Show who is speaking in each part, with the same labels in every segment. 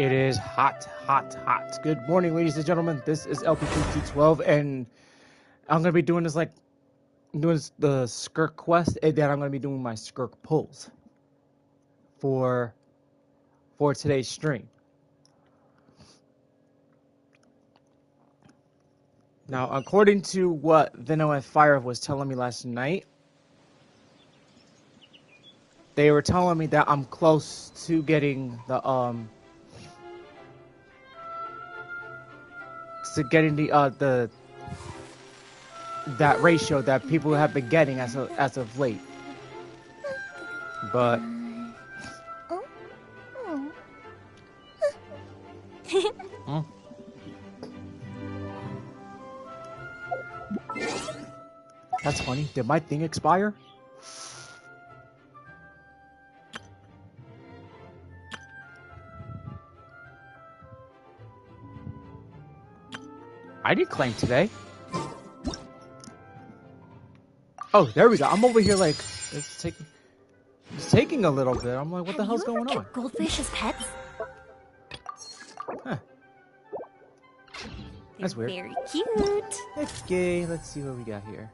Speaker 1: It is hot, hot, hot. Good morning, ladies and gentlemen. This is LP212, and I'm gonna be doing this the Skirk quest, and then I'm gonna be doing my Skirk pulls for today's stream. Now, according to what Vino and Fire was telling me last night, they were telling me that I'm close to getting the that ratio that people have been getting as of late. But that's funny. Did my thing expire? I didn't claim today. Oh, there we go. I'm over here like it's taking a little bit. I'm like, what the hell's going on?
Speaker 2: Goldfish as pets?
Speaker 1: Huh. That's weird.
Speaker 2: Very cute.
Speaker 1: Okay, let's see what we got here.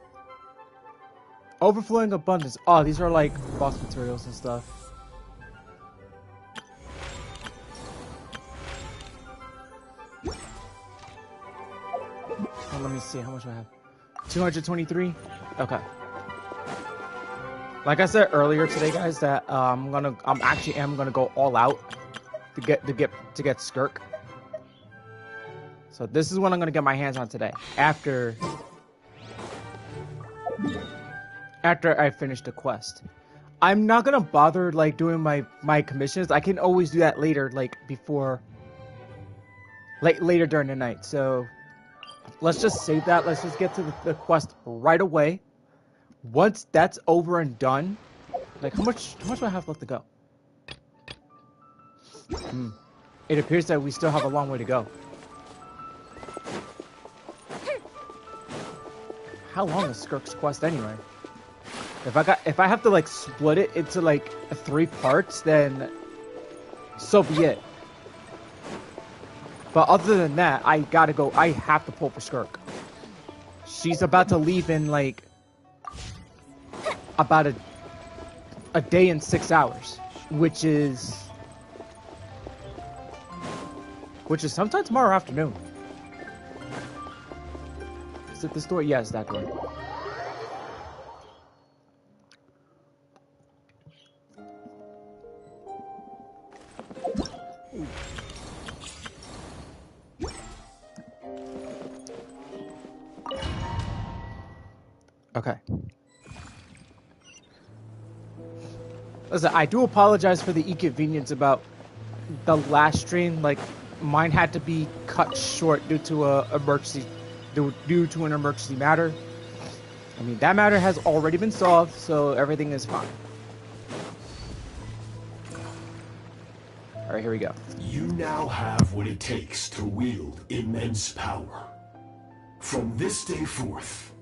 Speaker 1: Overflowing abundance. Oh, these are like boss materials and stuff. Oh, let me see how much I have. 223. Okay. Like I said earlier today, guys, that I'm actually gonna go all out to get Skirk. So this is what I'm gonna get my hands on today. After I finish the quest, I'm not gonna bother like doing my commissions. I can always do that later, like later during the night. So let's just save that. Let's just get to the quest right away. Once that's over and done, like how much do I have left to go? It appears that we still have a long way to go. How long is Skirk's quest anyway? If I have to like split it into like 3 parts, then so be it. But other than that, I have to pull for Skirk. She's about to leave in like about a day and 6 hours, which is sometime tomorrow afternoon. Is it this door? Yeah, it's that door. Okay. Listen, I do apologize for the inconvenience about the last stream. Like, mine had to be cut short due to an emergency matter. I mean, that matter has already been solved, so everything is fine. All right, here we go.
Speaker 3: You now have what it takes to wield immense power. From this day forth,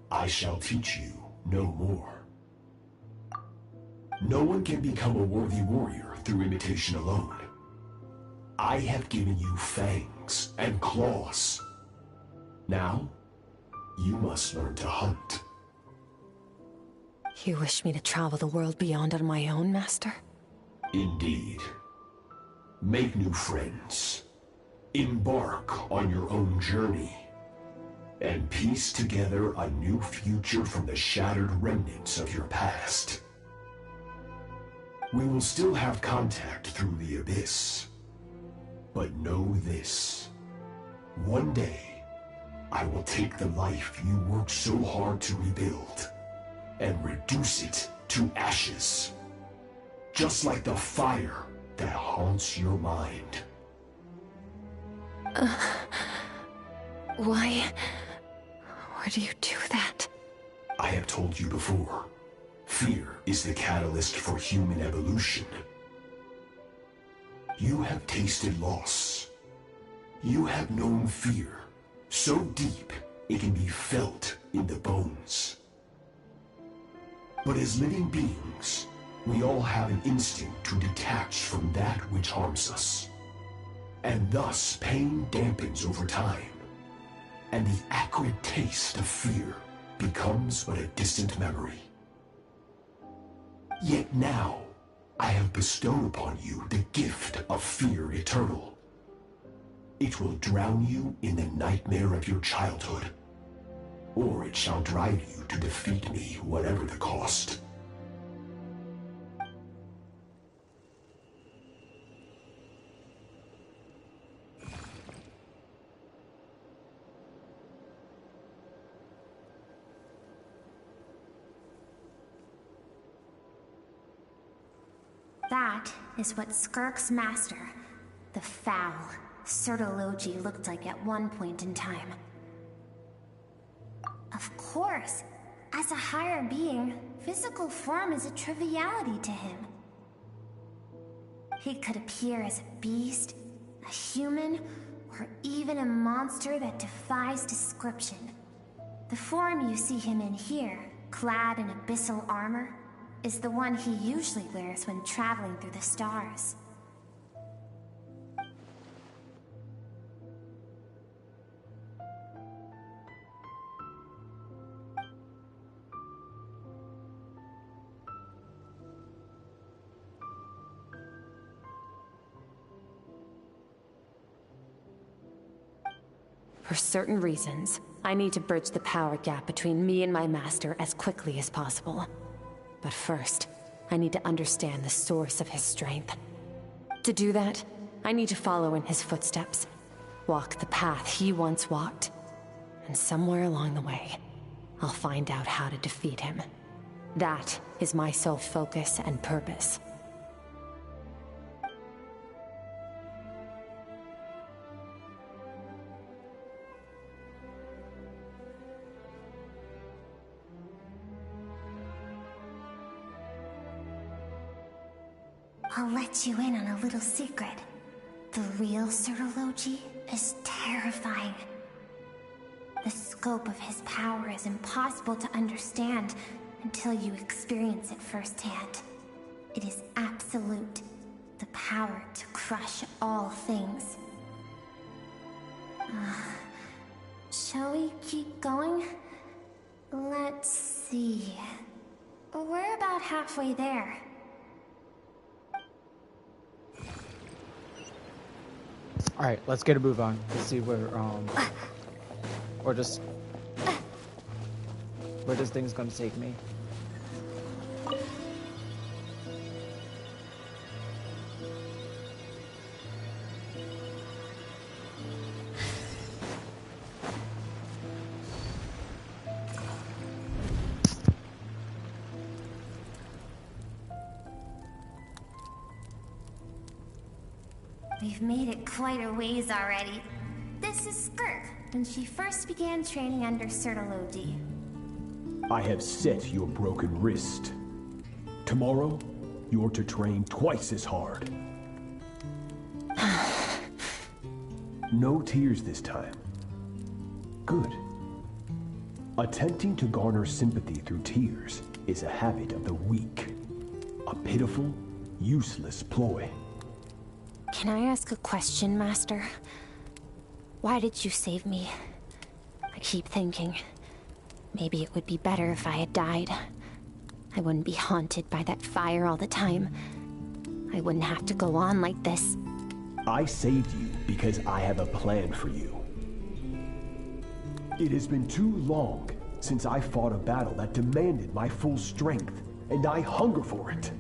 Speaker 3: I shall teach you no more. No one can become a worthy warrior through imitation alone. I have given you fangs and claws. Now, you must learn to hunt.
Speaker 2: You wish me to travel the world beyond on my own, Master?
Speaker 3: Indeed. Make new friends. Embark on your own journey. And piece together a new future from the shattered remnants of your past. We will still have contact through the abyss. But know this. One day, I will take the life you worked so hard to rebuild and reduce it to ashes. Just like the fire that haunts your mind.
Speaker 2: Why do you do that?
Speaker 3: I have told you before. Fear is the catalyst for human evolution. You have tasted loss. You have known fear, so deep it can be felt in the bones. But as living beings, we all have an instinct to detach from that which harms us. And thus pain dampens over time, and the acrid taste of fear becomes but a distant memory. Yet now, I have bestowed upon you the gift of fear eternal. It will drown you in the nightmare of your childhood, or it shall drive you to defeat me, whatever the cost.
Speaker 4: That is what Skirk's master, the foul Sertologi, looked like at one point in time. Of course, as a higher being, physical form is a triviality to him. He could appear as a beast, a human, or even a monster that defies description. The form you see him in here, clad in abyssal armor, is the one he usually wears when traveling through the stars.
Speaker 2: For certain reasons, I need to bridge the power gap between me and my master as quickly as possible. But first, I need to understand the source of his strength. To do that, I need to follow in his footsteps, walk the path he once walked, and somewhere along the way, I'll find out how to defeat him. That is my sole focus and purpose.
Speaker 4: I'll let you in on a little secret. The real Sertologi is terrifying. The scope of his power is impossible to understand until you experience it firsthand. It is absolute, the power to crush all things. Shall we keep going? Let's see. We're about halfway there.
Speaker 1: All right, let's get a move on. Let's see where or just where this thing's gonna take me.
Speaker 4: We've made it quite a ways already. This is Skirk, when she first began training under Sertologi.
Speaker 3: I have set your broken wrist. Tomorrow, you're to train twice as hard. No tears this time. Good. Attempting to garner sympathy through tears is a habit of the weak. A pitiful, useless ploy.
Speaker 4: Can I ask a question, Master? Why did you save me? I keep thinking, maybe it would be better if I had died. I wouldn't be haunted by that fire all the time. I wouldn't have to go on like this.
Speaker 3: I saved you because I have a plan for you. It has been too long since I fought a battle that demanded my full strength, and I hunger for it.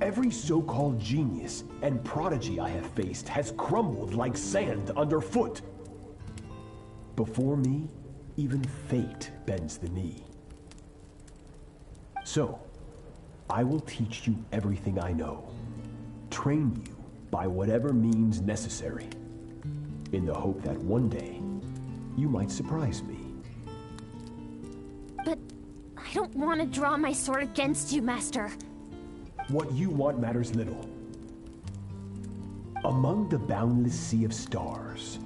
Speaker 3: Every so-called genius and prodigy I have faced has crumbled like sand underfoot. Before me, even fate bends the knee. So, I will teach you everything I know. Train you by whatever means necessary, in the hope that one day, you might surprise me.
Speaker 4: But I don't want to draw my sword against you, Master.
Speaker 3: What you want matters little. Among the boundless sea of stars,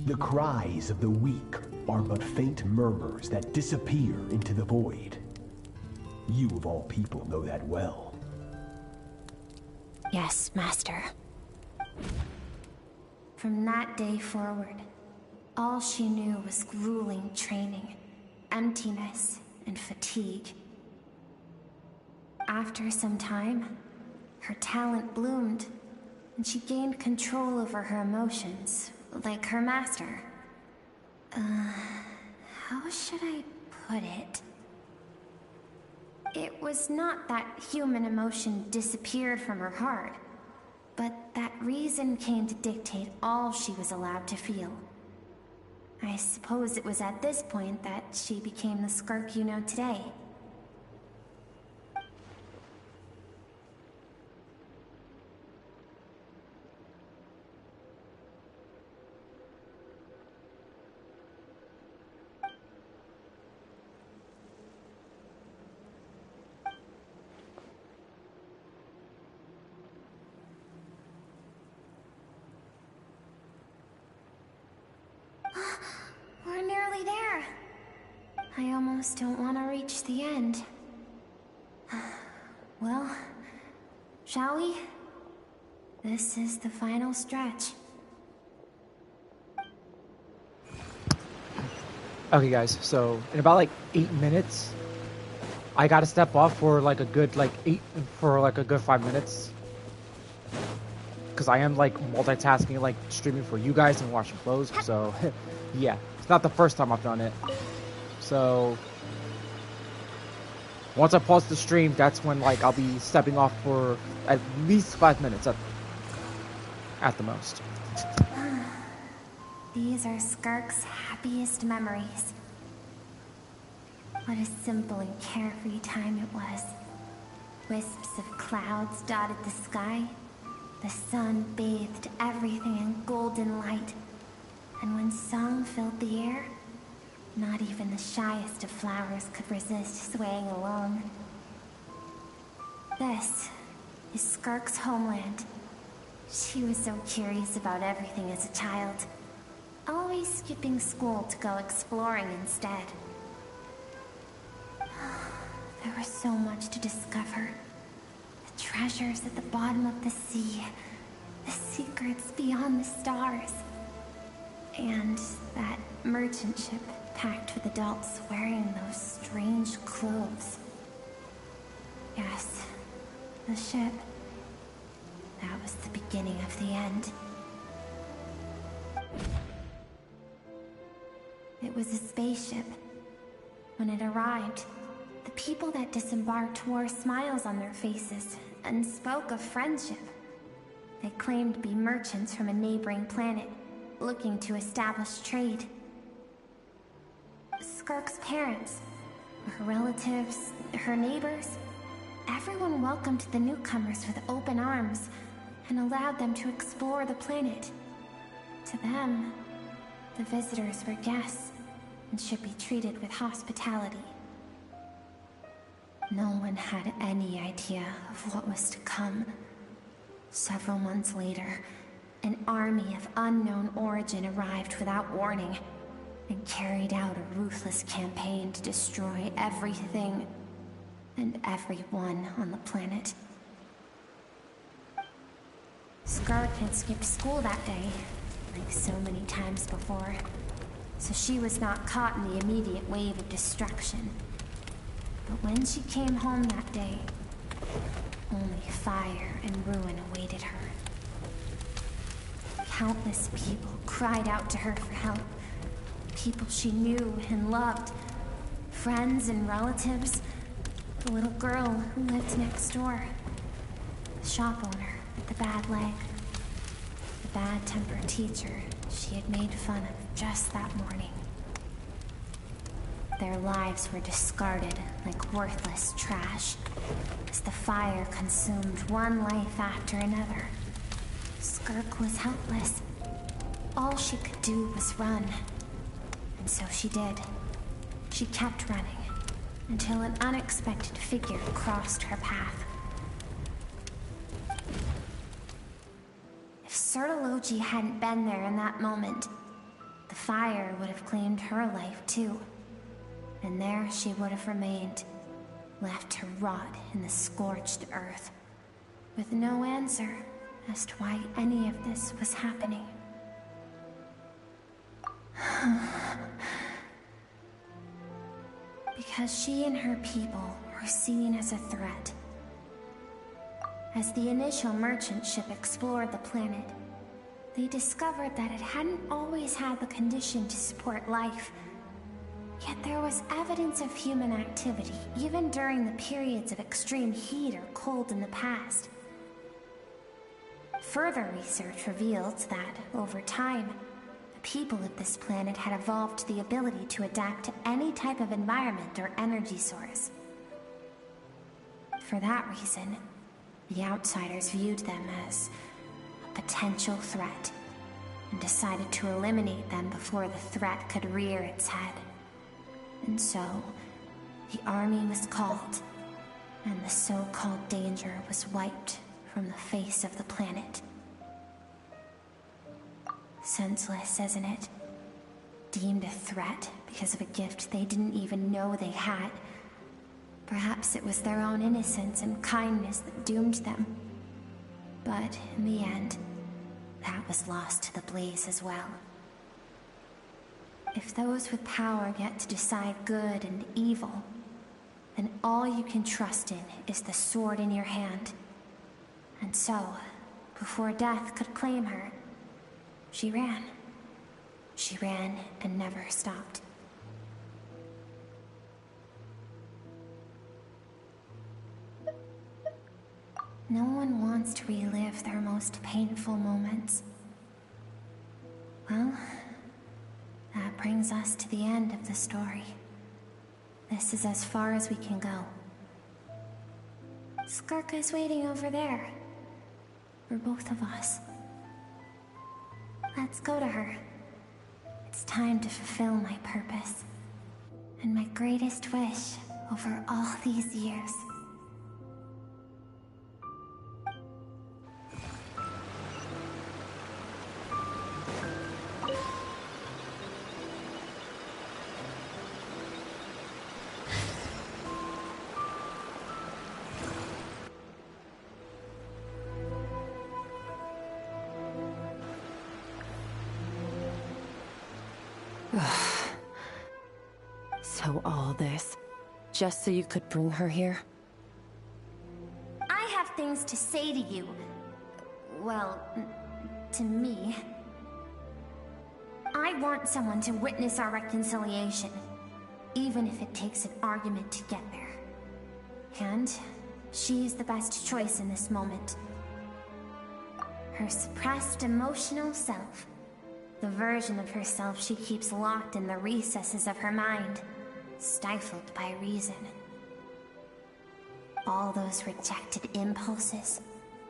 Speaker 3: the cries of the weak are but faint murmurs that disappear into the void. You of all people know that well.
Speaker 4: Yes, Master. From that day forward, all she knew was grueling training, emptiness, and fatigue. After some time, her talent bloomed, and she gained control over her emotions, like her master. How should I put it? It was not that human emotion disappeared from her heart, but that reason came to dictate all she was allowed to feel. I suppose it was at this point that she became the Skirk you know today. We're nearly there. I almost don't want to reach the end. Well, shall we? This is the final stretch.
Speaker 1: Okay, guys. So in about like 8 minutes, I gotta step off for like a good a good 5 minutes. Because I am like multitasking, like streaming for you guys and watching clothes. So yeah, it's not the first time I've done it. So once I pause the stream, that's when like I'll be stepping off for at least 5 minutes at the most.
Speaker 4: These are Skirk's happiest memories. What a simple and carefree time it was. Wisps of clouds dotted the sky. The sun bathed everything in golden light. And when song filled the air, not even the shyest of flowers could resist swaying along. This is Skirk's homeland. She was so curious about everything as a child, always skipping school to go exploring instead. There was so much to discover. The treasures at the bottom of the sea, the secrets beyond the stars, and that merchant ship packed with adults wearing those strange clothes. Yes, the ship. That was the beginning of the end. It was a spaceship. When it arrived, the people that disembarked wore smiles on their faces and spoke of friendship. They claimed to be merchants from a neighboring planet, looking to establish trade. Skirk's parents, her relatives, her neighbors, everyone welcomed the newcomers with open arms and allowed them to explore the planet. To them, the visitors were guests and should be treated with hospitality. No one had any idea of what was to come. Several months later, an army of unknown origin arrived without warning and carried out a ruthless campaign to destroy everything and everyone on the planet. Skirk had skipped school that day, like so many times before, so she was not caught in the immediate wave of destruction. But when she came home that day, only fire and ruin awaited her. Countless people cried out to her for help. People she knew and loved. Friends and relatives. The little girl who lived next door. The shop owner with the bad leg. The bad-tempered teacher she had made fun of just that morning. Their lives were discarded like worthless trash as the fire consumed one life after another. Skirk was helpless. All she could do was run. And so she did. She kept running until an unexpected figure crossed her path. If Sertology hadn't been there in that moment, the fire would have claimed her life too. And there she would have remained, left to rot in the scorched earth, with no answer as to why any of this was happening. Because she and her people were seen as a threat. As the initial merchant ship explored the planet, they discovered that it hadn't always had the condition to support life. Yet there was evidence of human activity, even during the periods of extreme heat or cold in the past. Further research revealed that, over time, the people of this planet had evolved the ability to adapt to any type of environment or energy source. For that reason, the outsiders viewed them as a potential threat, and decided to eliminate them before the threat could rear its head. And so, the army was called, and the so-called danger was wiped from the face of the planet. Senseless, isn't it? Deemed a threat because of a gift they didn't even know they had. Perhaps it was their own innocence and kindness that doomed them. But in the end, that was lost to the blaze as well. If those with power get to decide good and evil, then all you can trust in is the sword in your hand. And so, before death could claim her, she ran. She ran and never stopped. No one wants to relive their most painful moments. Well, that brings us to the end of the story. This is as far as we can go. Skirk is waiting over there. For both of us. Let's go to her. It's time to fulfill my purpose. And my greatest wish over all these years.
Speaker 2: So all this, just so you could bring her here?
Speaker 4: I have things to say to you. Well, to me. I want someone to witness our reconciliation, even if it takes an argument to get there. And she is the best choice in this moment. Her suppressed emotional self. The version of herself she keeps locked in the recesses of her mind, stifled by reason. All those rejected impulses,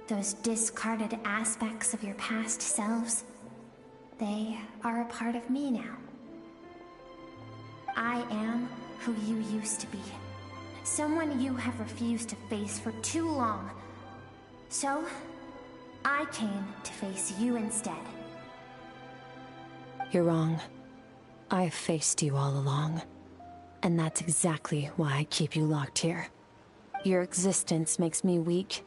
Speaker 4: those discarded aspects of your past selves, they are a part of me now. I am who you used to be. Someone you have refused to face for too long. So, I came to face you instead.
Speaker 2: You're wrong. I've faced you all along. And that's exactly why I keep you locked here. Your existence makes me weak.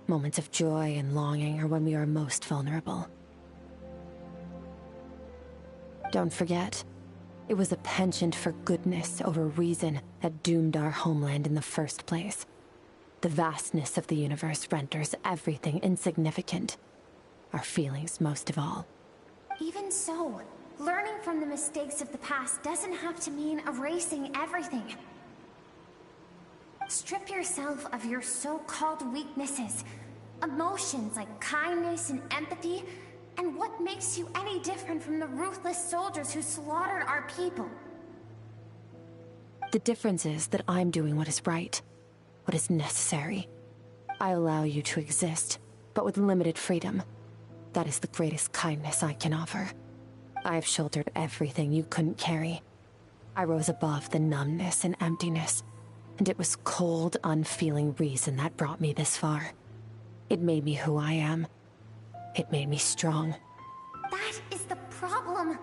Speaker 2: Moments of joy and longing are when we are most vulnerable. Don't forget, it was a penchant for goodness over reason that doomed our homeland in the first place. The vastness of the universe renders everything insignificant. Our feelings most of all.
Speaker 4: Even so, learning from the mistakes of the past doesn't have to mean erasing everything. Strip yourself of your so-called weaknesses, emotions like kindness and empathy, and what makes you any different from the ruthless soldiers who slaughtered our people?
Speaker 2: The difference is that I'm doing what is right, what is necessary. I allow you to exist, but with limited freedom. That is the greatest kindness I can offer. I have shouldered everything you couldn't carry. I rose above the numbness and emptiness, and it was cold, unfeeling reason that brought me this far. It made me who I am. It made me strong.
Speaker 4: That is the problem.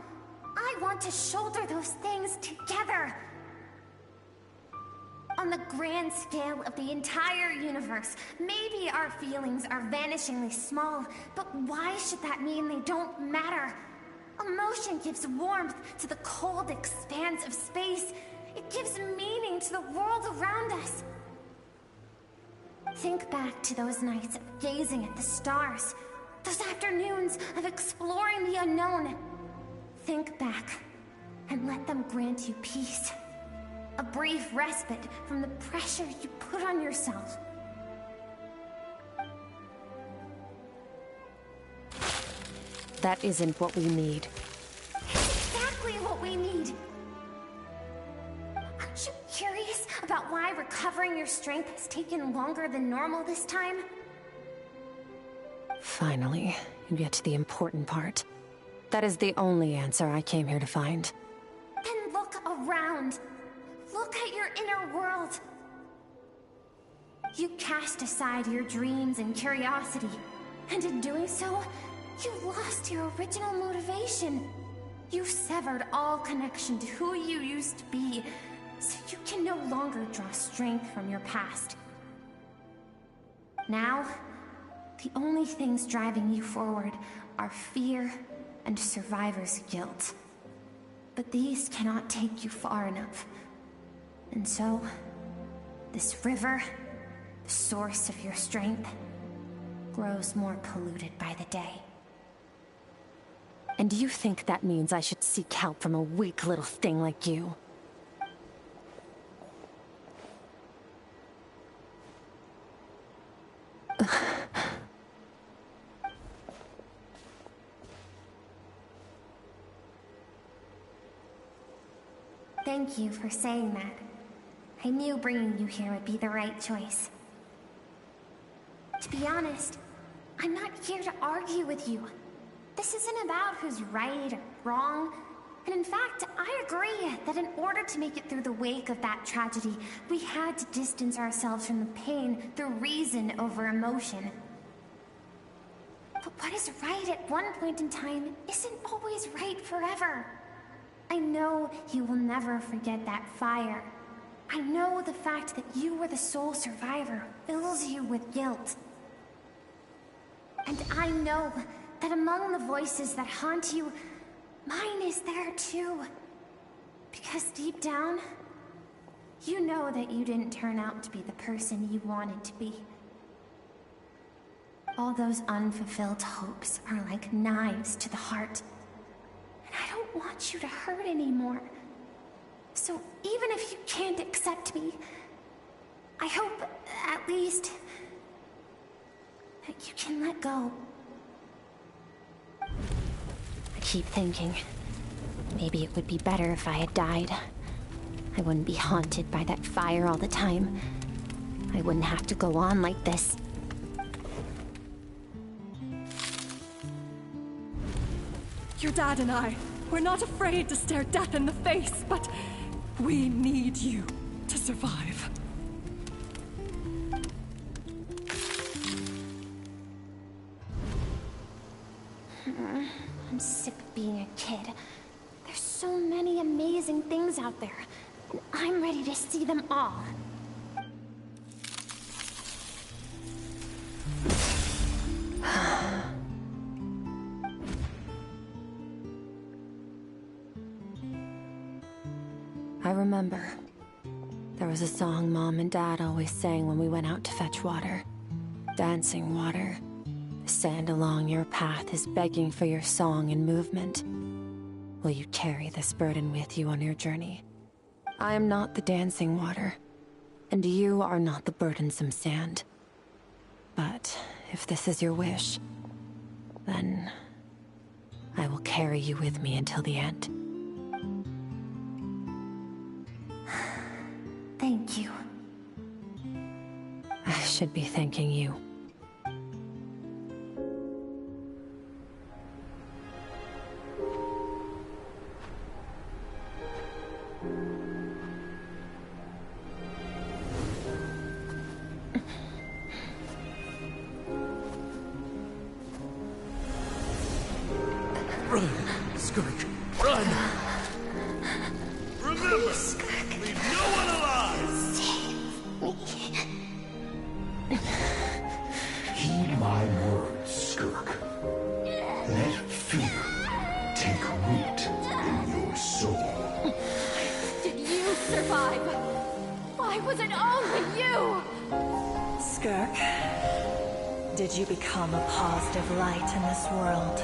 Speaker 4: I want to shoulder those things together. On the grand scale of the entire universe, maybe our feelings are vanishingly small, but why should that mean they don't matter? Emotion gives warmth to the cold expanse of space. It gives meaning to the world around us. Think back to those nights of gazing at the stars, those afternoons of exploring the unknown. Think back and let them grant you peace. A brief respite from the pressure you put on yourself.
Speaker 2: That isn't what we need.
Speaker 4: It's exactly what we need. Aren't you curious about why recovering your strength has taken longer than normal this time?
Speaker 2: Finally, you get to the important part. That is the only answer I came here to find.
Speaker 4: Then look around. Look at your inner world. You cast aside your dreams and curiosity, and in doing so, you lost your original motivation. You severed all connection to who you used to be, so you can no longer draw strength from your past. Now, the only things driving you forward are fear and survivor's guilt. But these cannot take you far enough. And so, this river, the source of your strength, grows more polluted by the day.
Speaker 2: And do you think that means I should seek help from a weak little thing like you?
Speaker 4: Thank you for saying that. I knew bringing you here would be the right choice. To be honest, I'm not here to argue with you. This isn't about who's right or wrong. And in fact, I agree that in order to make it through the wake of that tragedy, we had to distance ourselves from the pain through reason over emotion. But what is right at one point in time isn't always right forever. I know you will never forget that fire. I know the fact that you were the sole survivor fills you with guilt. And I know that among the voices that haunt you, mine is there too. Because deep down, you know that you didn't turn out to be the person you wanted to be. All those unfulfilled hopes are like knives to the heart. And I don't want you to hurt anymore. So even if you can't accept me, I hope, at least, that you can let go.
Speaker 2: I keep thinking, maybe it would be better if I had died. I wouldn't be haunted by that fire all the time. I wouldn't have to go on like this.
Speaker 5: Your dad and I, we're not afraid to stare death in the face, but we need you to survive.
Speaker 4: I'm sick of being a kid. There's so many amazing things out there, and I'm ready to see them all.
Speaker 2: I remember. There was a song Mom and Dad always sang when we went out to fetch water. Dancing water. The sand along your path is begging for your song and movement. Will you carry this burden with you on your journey? I am not the dancing water, and you are not the burdensome sand. But if this is your wish, then I will carry you with me until the end.
Speaker 4: Thank you.
Speaker 2: I should be thanking you.
Speaker 6: Run, Skirk, run! Remember, leave no one alive!
Speaker 3: Heed my words, Skirk. Let fear take
Speaker 2: Was it only you?
Speaker 7: Skirk, did you become a positive light in this world?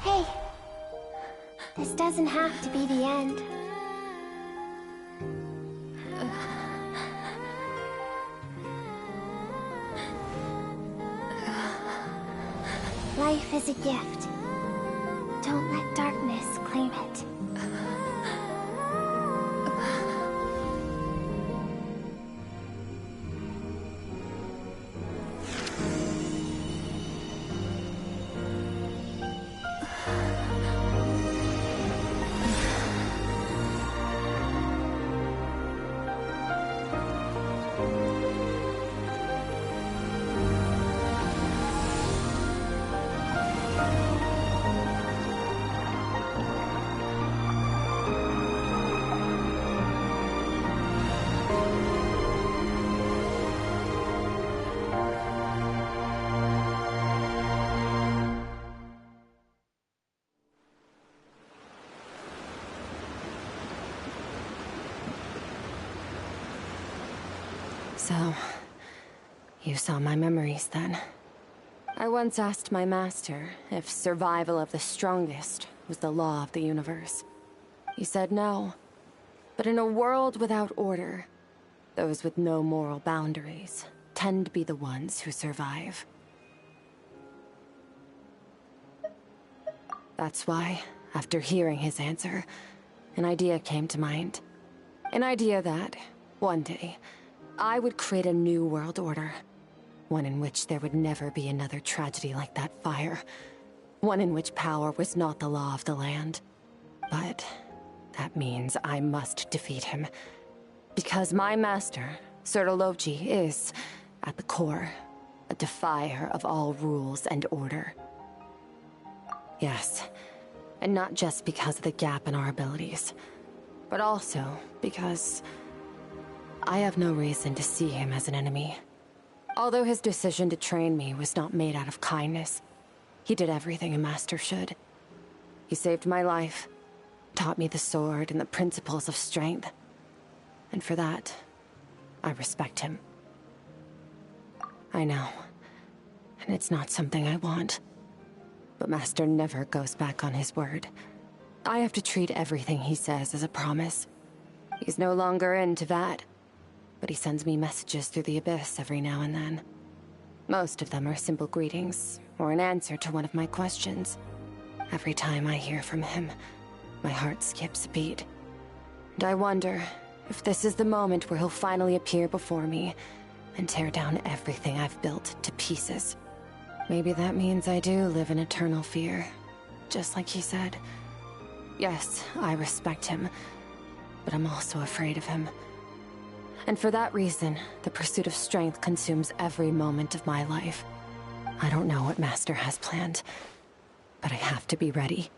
Speaker 4: Hey, this doesn't have to be the end. Life is a gift. Don't let darkness claim it.
Speaker 2: So, you saw my memories then. I once asked my master if survival of the strongest was the law of the universe. He said no. But in a world without order, those with no moral boundaries tend to be the ones who survive. That's why, after hearing his answer, an idea came to mind. An idea that, one day, I would create a new world order. One in which there would never be another tragedy like that fire. One in which power was not the law of the land. But that means I must defeat him. Because my master, Sertologi, is, at the core, a defier of all rules and order. Yes, and not just because of the gap in our abilities, but also because I have no reason to see him as an enemy. Although his decision to train me was not made out of kindness, he did everything a master should. He saved my life, taught me the sword and the principles of strength. And for that, I respect him. I know, and it's not something I want. But Master never goes back on his word. I have to treat everything he says as a promise. He's no longer into that. But he sends me messages through the abyss every now and then. Most of them are simple greetings, or an answer to one of my questions. Every time I hear from him, my heart skips a beat. And I wonder if this is the moment where he'll finally appear before me and tear down everything I've built to pieces. Maybe that means I do live in eternal fear, just like he said. Yes, I respect him, but I'm also afraid of him. And for that reason, the pursuit of strength consumes every moment of my life. I don't know what Master has planned, but I have to be ready.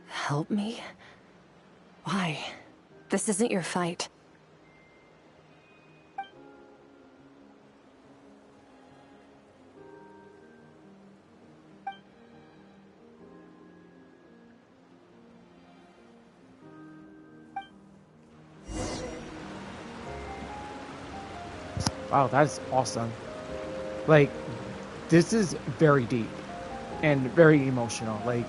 Speaker 2: Help me? Why? This isn't your fight.
Speaker 1: Wow, that's awesome. Like, this is very deep and very emotional. Like,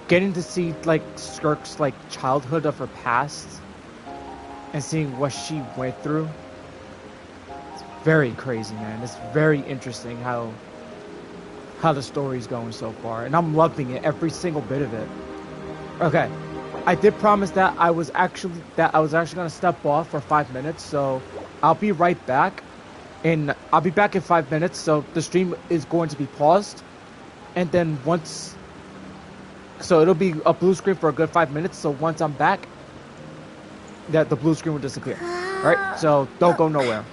Speaker 1: getting to see, like, Skirk's, like, childhood of her past and seeing what she went through. It's very crazy, man. It's very interesting how the story's going so far. And I'm loving it, every single bit of it. Okay. I did promise that I was actually gonna step off for 5 minutes, so I'll be right back. And I'll be back in 5 minutes, so the stream is going to be paused. And then so it'll be a blue screen for a good 5 minutes, so once I'm back, the blue screen will disappear. Alright, so don't go nowhere.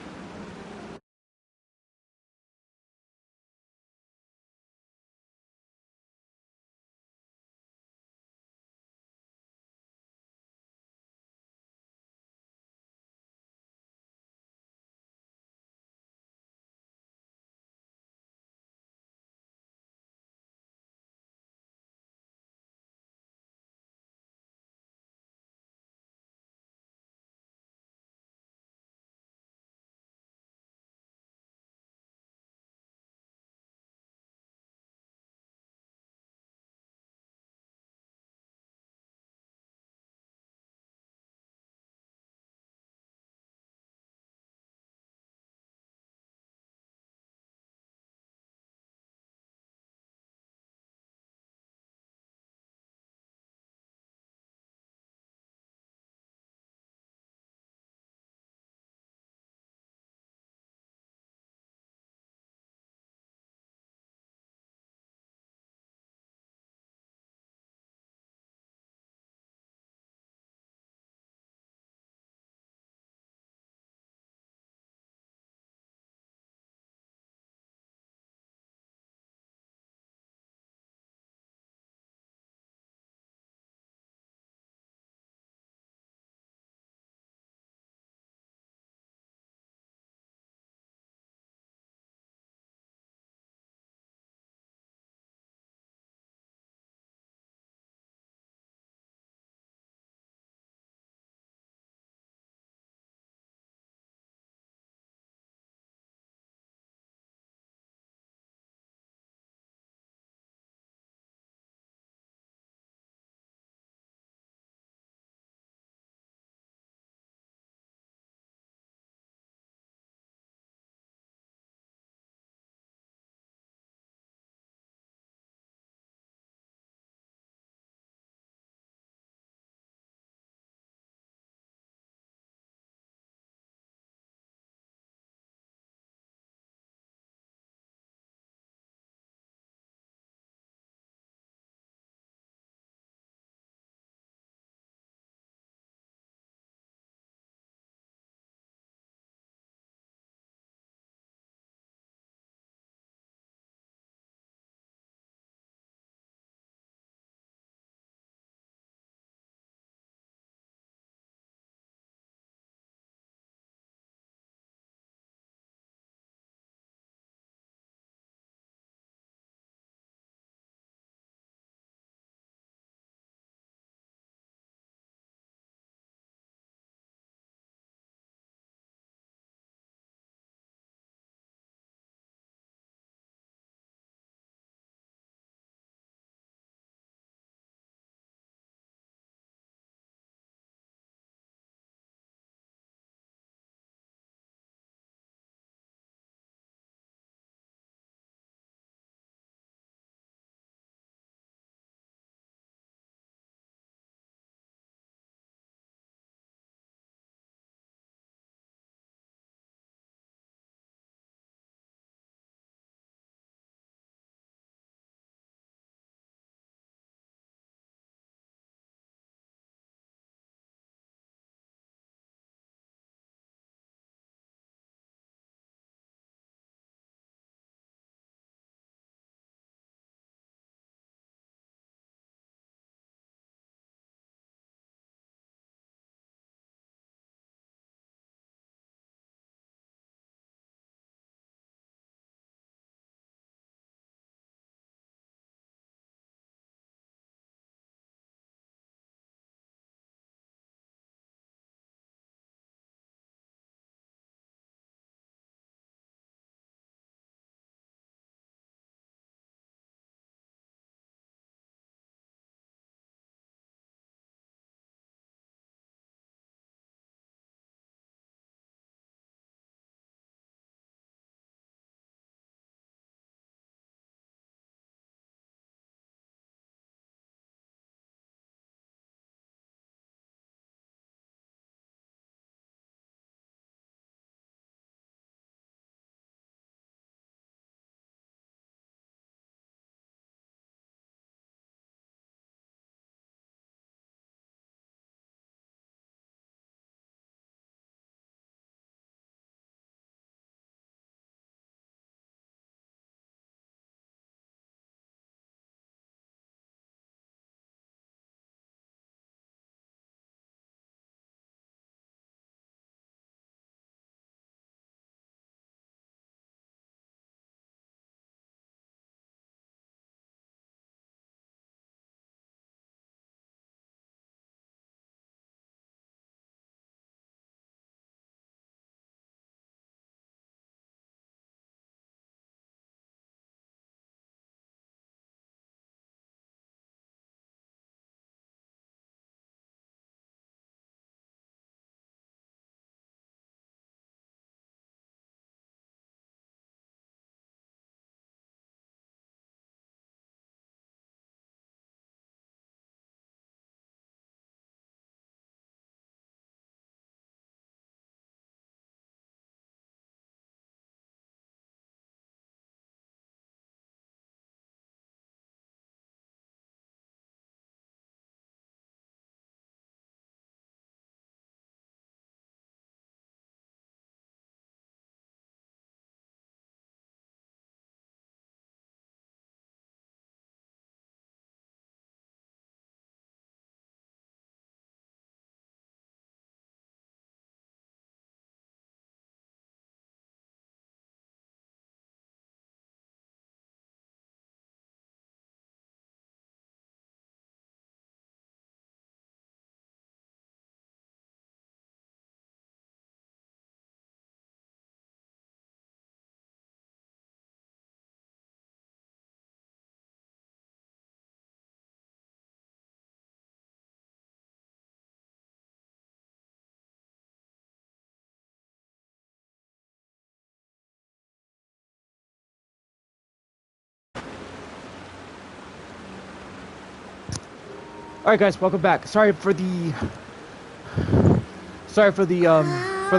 Speaker 1: Alright guys, welcome back. Sorry for the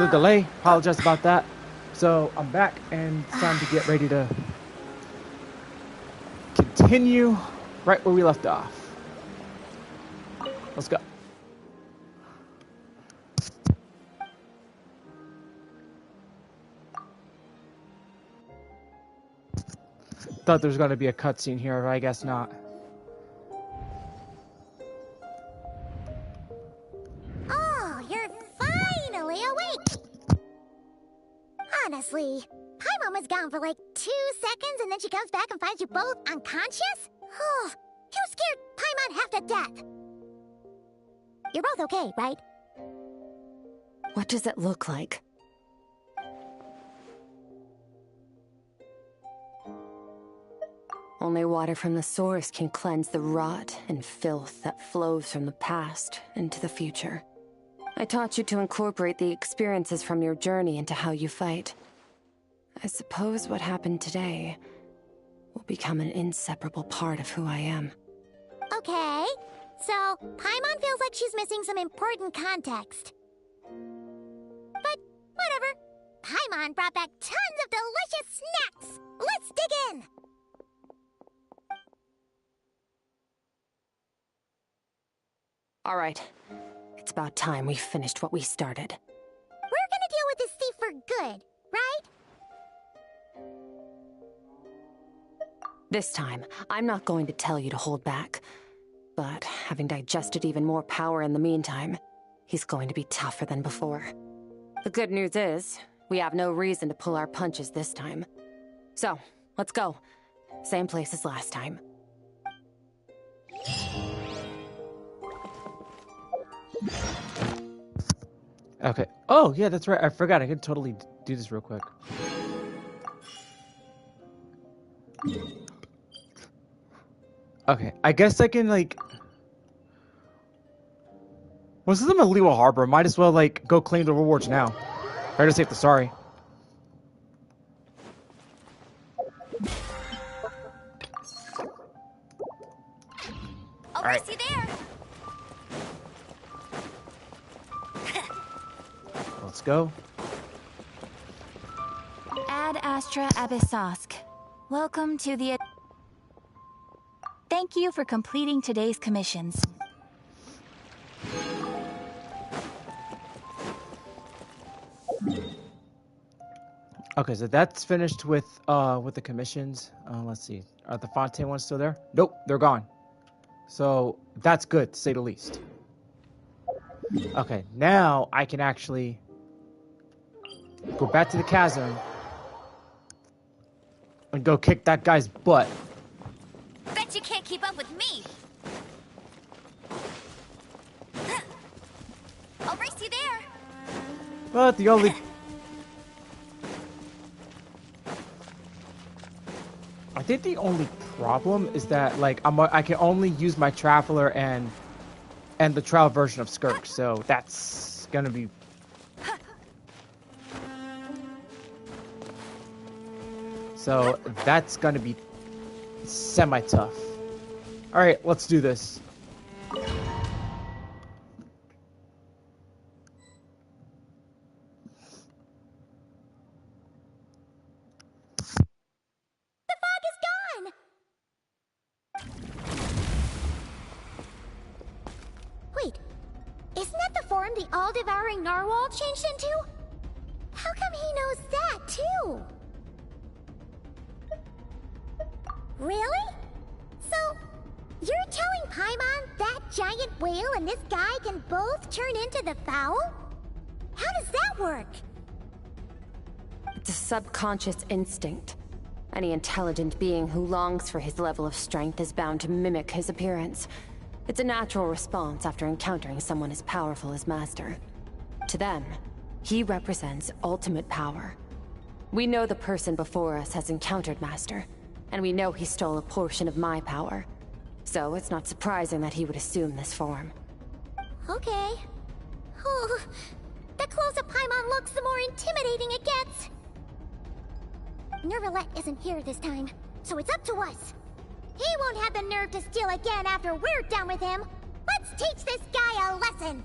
Speaker 1: delay. Apologize about that. So I'm back and it's time to get ready to continue right where we left off. Let's go. Thought there was going to be a cutscene here, but I guess not.
Speaker 4: Oh, you're finally awake! Honestly, Paimon was gone for like 2 seconds and then she comes back and finds you both unconscious? Oh, you scared Paimon half to death! You're both okay, right?
Speaker 2: What does it look like? Only water from the source can cleanse the rot and filth that flows from the past into the future. I taught you to incorporate the experiences from your journey into how you fight. I suppose what happened today will become an inseparable part of who I am.
Speaker 4: Okay, so Paimon feels like she's missing some important context. But whatever. Paimon brought back tons of delicious snacks! Let's dig in!
Speaker 2: All right. It's about time we finished what we started.
Speaker 4: We're gonna deal with this thief for good, right?
Speaker 2: This time, I'm not going to tell you to hold back. But having digested even more power in the meantime, he's going to be tougher than before. The good news is, we have no reason to pull our punches this time. So, let's go. Same place as last time.
Speaker 1: Okay. Oh, yeah, that's right. I forgot. I could totally do this real quick. Okay. I guess I can, like... Well, since I'm in Lewa Harbor, might as well, like, go claim the rewards now. Better safe than sorry.
Speaker 4: I'll race you there!
Speaker 1: Let's go.
Speaker 8: Ad Astra Abyssosk. Welcome to the... Thank you for completing today's commissions.
Speaker 1: Okay, so that's finished with the commissions. Let's see. Are the Fontaine ones still there? Nope, they're gone. So that's good, to say the least. Okay, now I can actually go back to the chasm and go kick that guy's butt.
Speaker 4: Bet you can't keep up with me! I'll race you there!
Speaker 1: But the only... I think the only problem is that, like, I can only use my Traveler and the trial version of Skirk, so that's gonna be... So that's gonna be semi-tough. Alright, let's do this.
Speaker 4: The all-devouring narwhal changed into? How come he knows that, too? Really? So, you're telling Paimon that giant whale and this guy can both turn into the fowl? How does that work?
Speaker 2: It's a subconscious instinct. Any intelligent being who longs for his level of strength is bound to mimic his appearance. It's a natural response after encountering someone as powerful as Master. To them, he represents ultimate power. We know the person before us has encountered Master, and we know he stole a portion of my power. So it's not surprising that he would assume this form.
Speaker 4: Okay. Oh, the closer Paimon looks, the more intimidating it gets. Nervalette isn't here this time, so it's up to us. He won't have the nerve to steal again after we're done with him. Let's Let's teach this guy a lesson!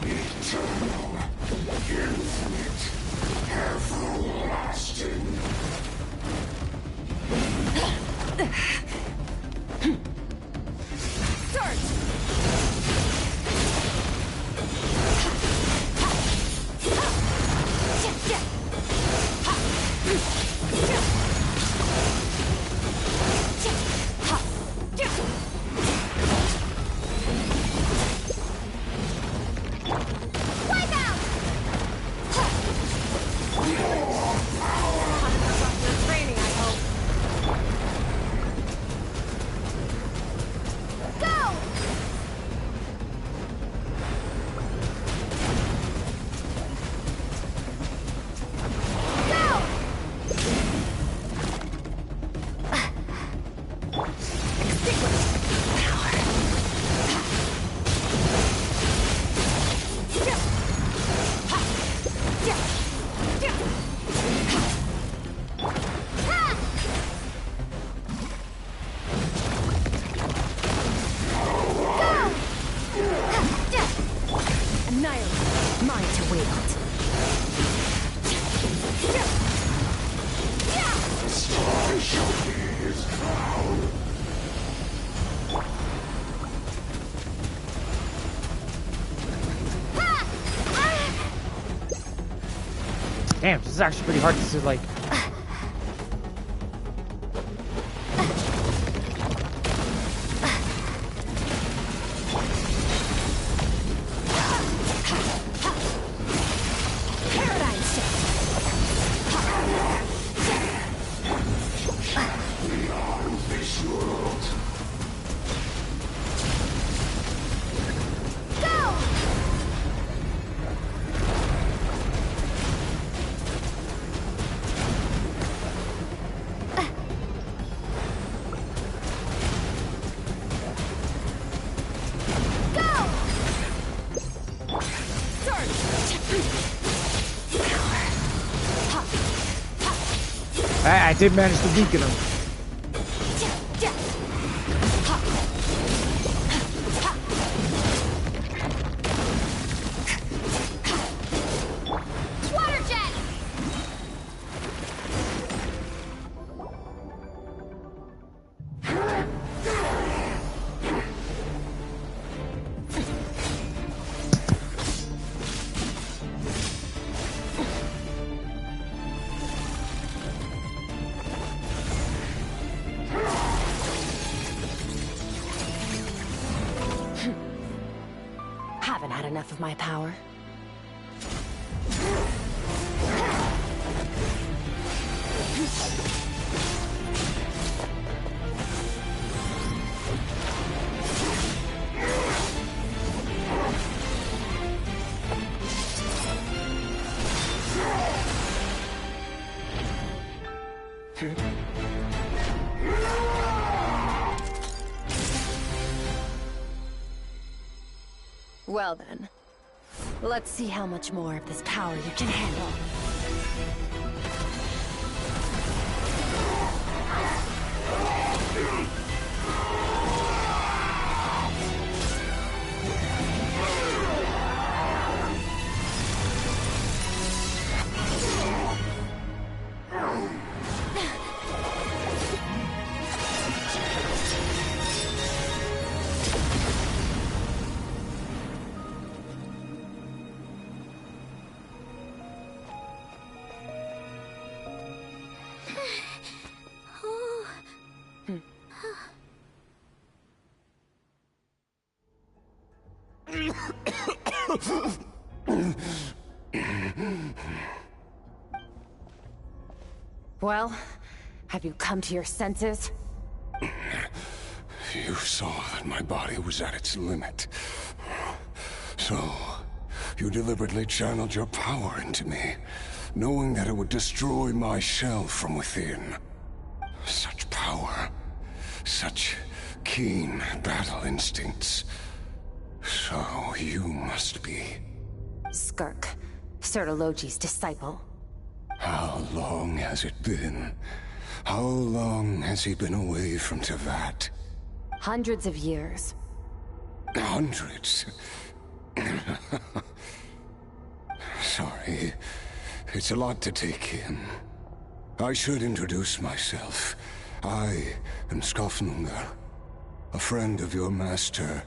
Speaker 3: Eternal, infinite, everlasting.
Speaker 5: Start!
Speaker 1: Damn, this is actually pretty hard to like. I did manage to weaken him.
Speaker 2: Haven't had enough of my power. Well then, let's see how much more of this power you can handle. Well, have you come to your senses?
Speaker 3: You saw that my body was at its limit. So, you deliberately channeled your power into me, knowing that it would destroy my shell from within. Such power, such keen battle instincts. So you must be...
Speaker 2: Skirk, Sertologi's disciple.
Speaker 3: How long has it been?
Speaker 9: How long has he been away from Tevat?
Speaker 2: Hundreds of years.
Speaker 9: Hundreds? Sorry. It's a lot to take in. I should introduce myself. I am Skofnungar, a friend of your master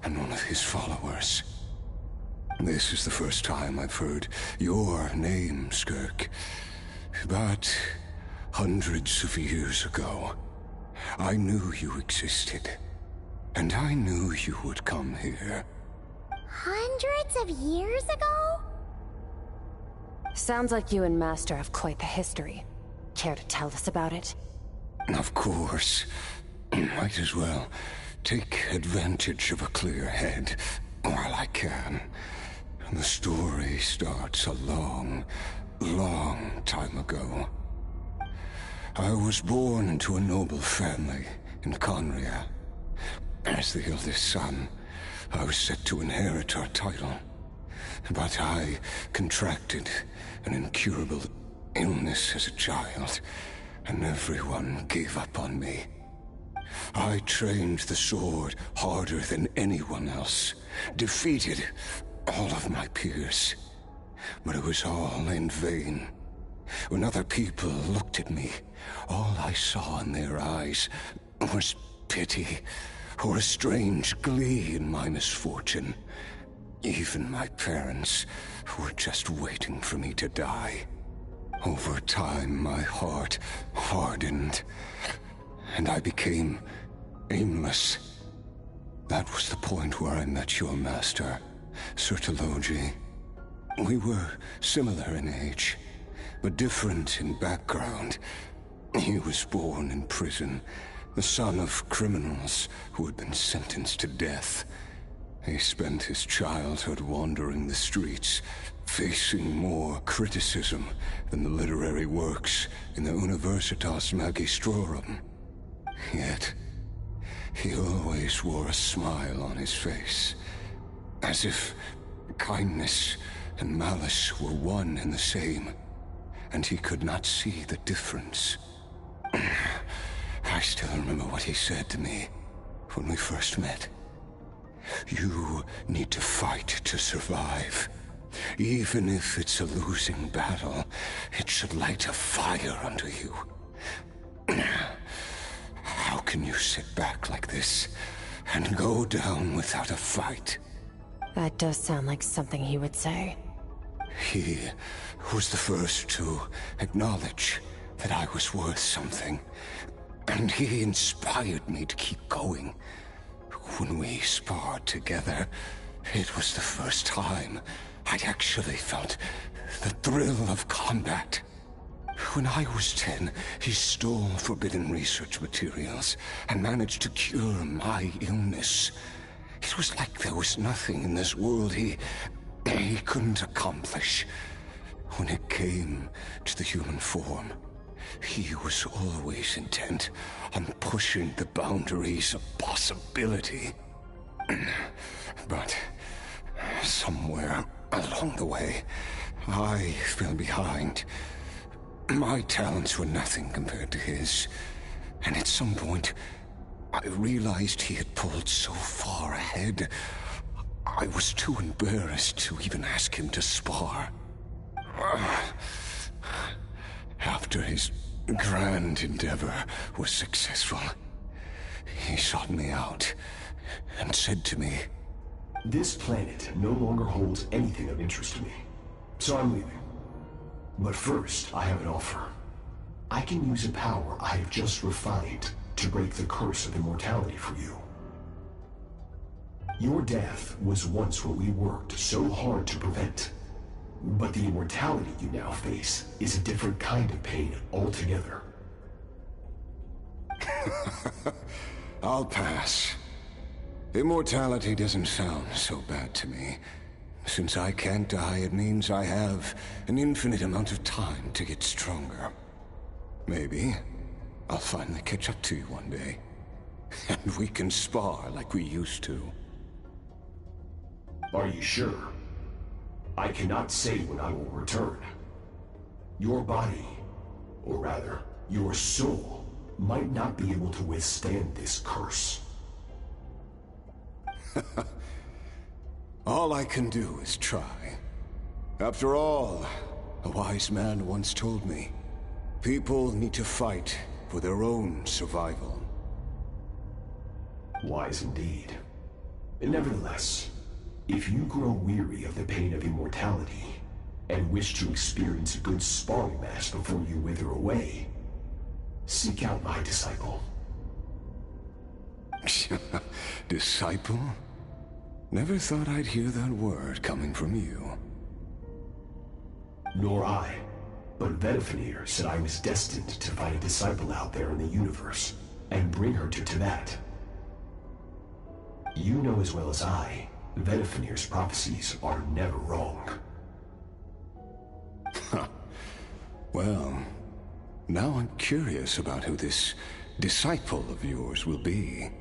Speaker 9: and one of his followers. This is the first time I've heard your name, Skirk. But hundreds of years ago, I knew you existed. And I knew you would come here.
Speaker 4: Hundreds of years ago?
Speaker 2: Sounds like you and Master have quite the history. Care to tell us about it?
Speaker 9: Of course. Might as well take advantage of a clear head while I can. The story starts a long, long time ago. I was born into a noble family in Conria. As the eldest son, I was set to inherit our title. But I contracted an incurable illness as a child, and everyone gave up on me. I trained the sword harder than anyone else, defeated all of my peers. But it was all in vain. When other people looked at me, all I saw in their eyes was pity, or a strange glee in my misfortune. Even my parents were just waiting for me to die. Over time, my heart hardened, and I became aimless. That was the point where I met your master, Sir Taloji. We were similar in age, but different in background. He was born in prison, the son of criminals who had been sentenced to death. He spent his childhood wandering the streets, facing more criticism than the literary works in the Universitas Magistrorum. Yet, he always wore a smile on his face, as if kindness and malice were one and the same, and he could not see the difference. I still remember what he said to me when we first met. You need to fight to survive. Even if it's a losing battle, it should light a fire under you. How can you sit back like this and go down without a fight?
Speaker 2: That does sound like something he would say.
Speaker 9: He was the first to acknowledge that I was worth something, and he inspired me to keep going. When we sparred together, it was the first time I'd actually felt the thrill of combat. When I was 10, he stole forbidden research materials and managed to cure my illness. It was like there was nothing in this world he couldn't accomplish. When it came to the human form, he was always intent on pushing the boundaries of possibility. But somewhere along the way, I fell behind. My talents were nothing compared to his, and at some point, I realized he had pulled so far ahead, I was too embarrassed to even ask him to spar. After his grand endeavor was successful, he sought me out and said to me,
Speaker 3: "This planet no longer holds anything of interest to me, so I'm leaving. But first, I have an offer. I can use a power I have just refined to break the curse of immortality for you. Your death was once what we worked so hard to prevent. But the immortality you now face is a different kind of pain altogether."
Speaker 9: I'll pass. Immortality doesn't sound so bad to me. Since I can't die, it means I have an infinite amount of time to get stronger. Maybe I'll finally catch up to you one day, and we can spar like we used to.
Speaker 3: Are you sure? I cannot say when I will return. Your body, or rather, your soul might not be able to withstand this curse.
Speaker 9: All I can do is try. After all, a wise man once told me, people need to fight for their own survival.
Speaker 3: Wise indeed. Nevertheless, if you grow weary of the pain of immortality, and wish to experience a good sparring match before you wither away, seek out my disciple.
Speaker 9: Disciple? Never thought I'd hear that word coming from you.
Speaker 3: Nor I. But Vedifenir said I was destined to find a disciple out there in the universe, and bring her to Tibet. You know as well as I, Vedifenir's prophecies are never wrong.
Speaker 9: Well, now I'm curious about who this disciple of yours will be.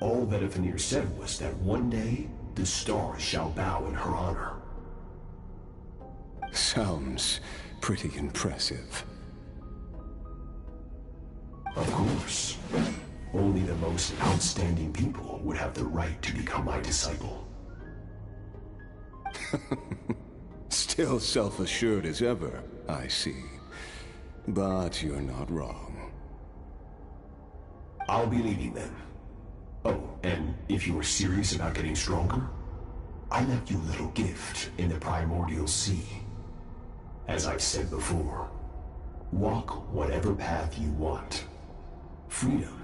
Speaker 3: All Vedifenir said was that one day, the stars shall bow in her honor.
Speaker 9: Sounds pretty impressive.
Speaker 3: Of course. Only the most outstanding people would have the right to become my disciple.
Speaker 9: Still self-assured as ever, I see. But you're not wrong.
Speaker 3: I'll be leaving then. Oh, and if you are serious about getting stronger, I left you a little gift in the Primordial Sea. As I've said before, walk whatever path you want. Freedom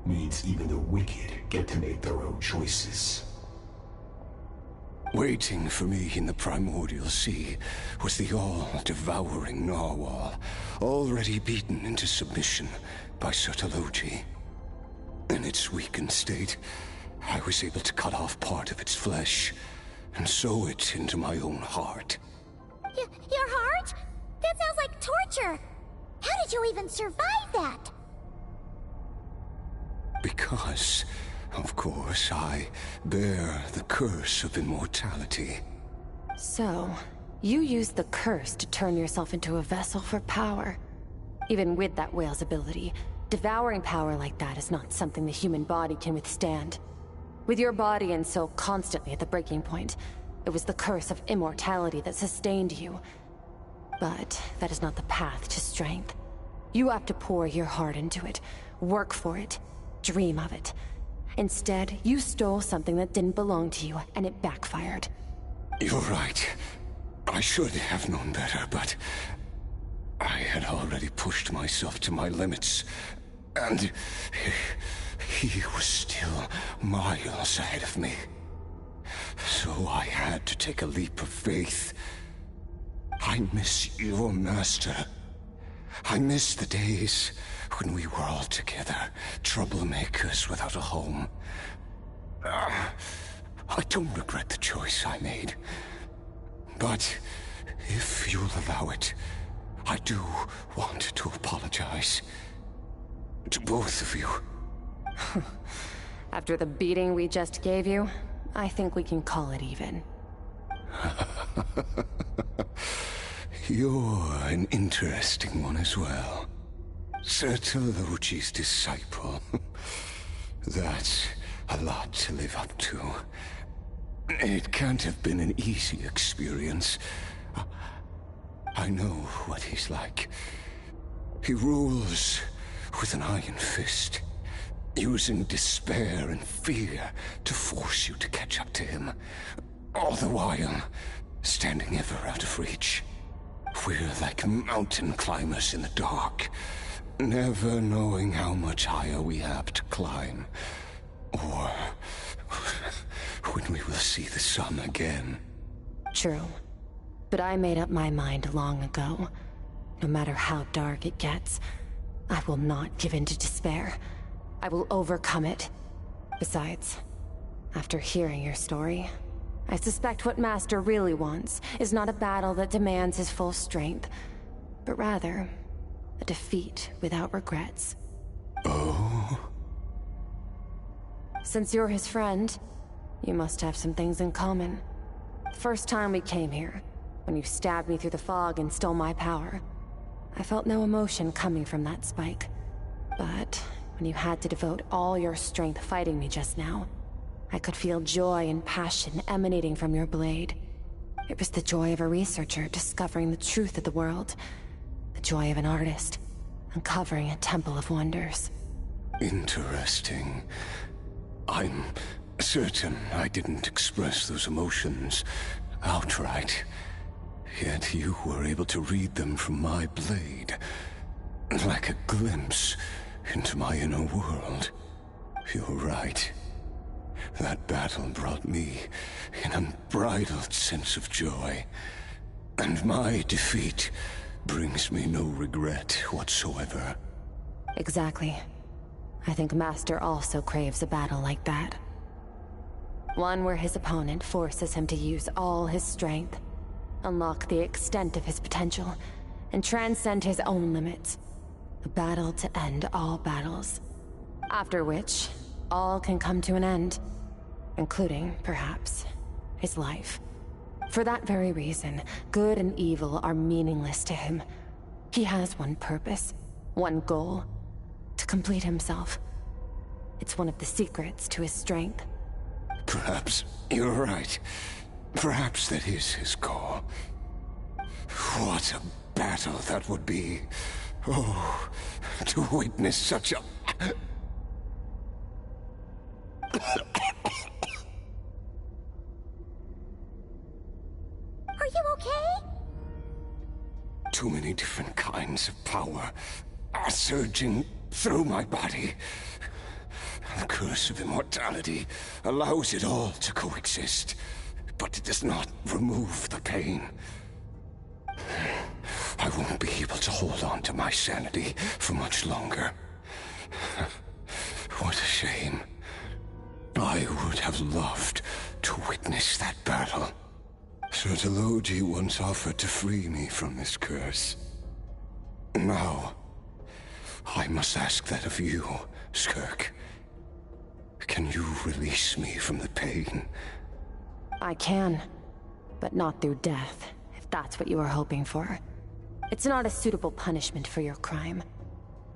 Speaker 3: means even the wicked get to make their own choices.
Speaker 9: Waiting for me in the Primordial Sea was the all-devouring narwhal, already beaten into submission by Sertologi. In its weakened state, I was able to cut off part of its flesh and sew it into my own heart.
Speaker 4: Your heart? That sounds like torture! How did you even survive that?
Speaker 9: Because, of course, I bear the curse of immortality.
Speaker 2: So, you used the curse to turn yourself into a vessel for power. Even with that whale's ability, devouring power like that is not something the human body can withstand. With your body and soul constantly at the breaking point, it was the curse of immortality that sustained you. But that is not the path to strength. You have to pour your heart into it, work for it, dream of it. Instead, you stole something that didn't belong to you, and it backfired.
Speaker 9: You're right. I should have known better, but I had already pushed myself to my limits, and he was still miles ahead of me. So I had to take a leap of faith. I miss your master. I miss the days when we were all together, troublemakers without a home. I don't regret the choice I made. But if you'll allow it, I do want to apologize. To both of you.
Speaker 2: After the beating we just gave you, I think we can call it even.
Speaker 9: You're an interesting one as well. Sertologi's disciple. That's a lot to live up to. It can't have been an easy experience. I know what he's like. He rules with an iron fist, using despair and fear to force you to catch up to him, all the while standing ever out of reach. We're like mountain climbers in the dark, never knowing how much higher we have to climb, or when we will see the sun again.
Speaker 2: True. But I made up my mind long ago. No matter how dark it gets, I will not give in to despair. I will overcome it. Besides, after hearing your story, I suspect what Master really wants is not a battle that demands his full strength, but rather a defeat without regrets.
Speaker 9: Oh?
Speaker 2: Since you're his friend, you must have some things in common. First time we came here, when you stabbed me through the fog and stole my power, I felt no emotion coming from that spike. But when you had to devote all your strength fighting me just now, I could feel joy and passion emanating from your blade. It was the joy of a researcher discovering the truth of the world. The joy of an artist uncovering a temple of wonders.
Speaker 9: Interesting. I'm certain I didn't express those emotions outright. Yet you were able to read them from my blade, like a glimpse into my inner world. You're right. That battle brought me an unbridled sense of joy, and my defeat brings me no regret whatsoever.
Speaker 2: Exactly. I think Master also craves a battle like that. One where his opponent forces him to use all his strength, unlock the extent of his potential, and transcend his own limits. A battle to end all battles. After which, all can come to an end, including, perhaps, his life. For that very reason, good and evil are meaningless to him. He has one purpose, one goal: to complete himself. It's one of the secrets to his strength.
Speaker 9: Perhaps you're right. Perhaps that is his goal. What a battle that would be. Oh, to witness such a...
Speaker 4: Are you okay?
Speaker 9: Too many different kinds of power are surging through my body. The curse of immortality allows it all to coexist, but it does not remove the pain. I won't be able to hold on to my sanity for much longer. What a shame. I would have loved to witness that battle. Sertologi once offered to free me from this curse. Now, I must ask that of you, Skirk. Can you release me from the pain?
Speaker 2: I can, but not through death, if that's what you were hoping for. It's not a suitable punishment for your crime.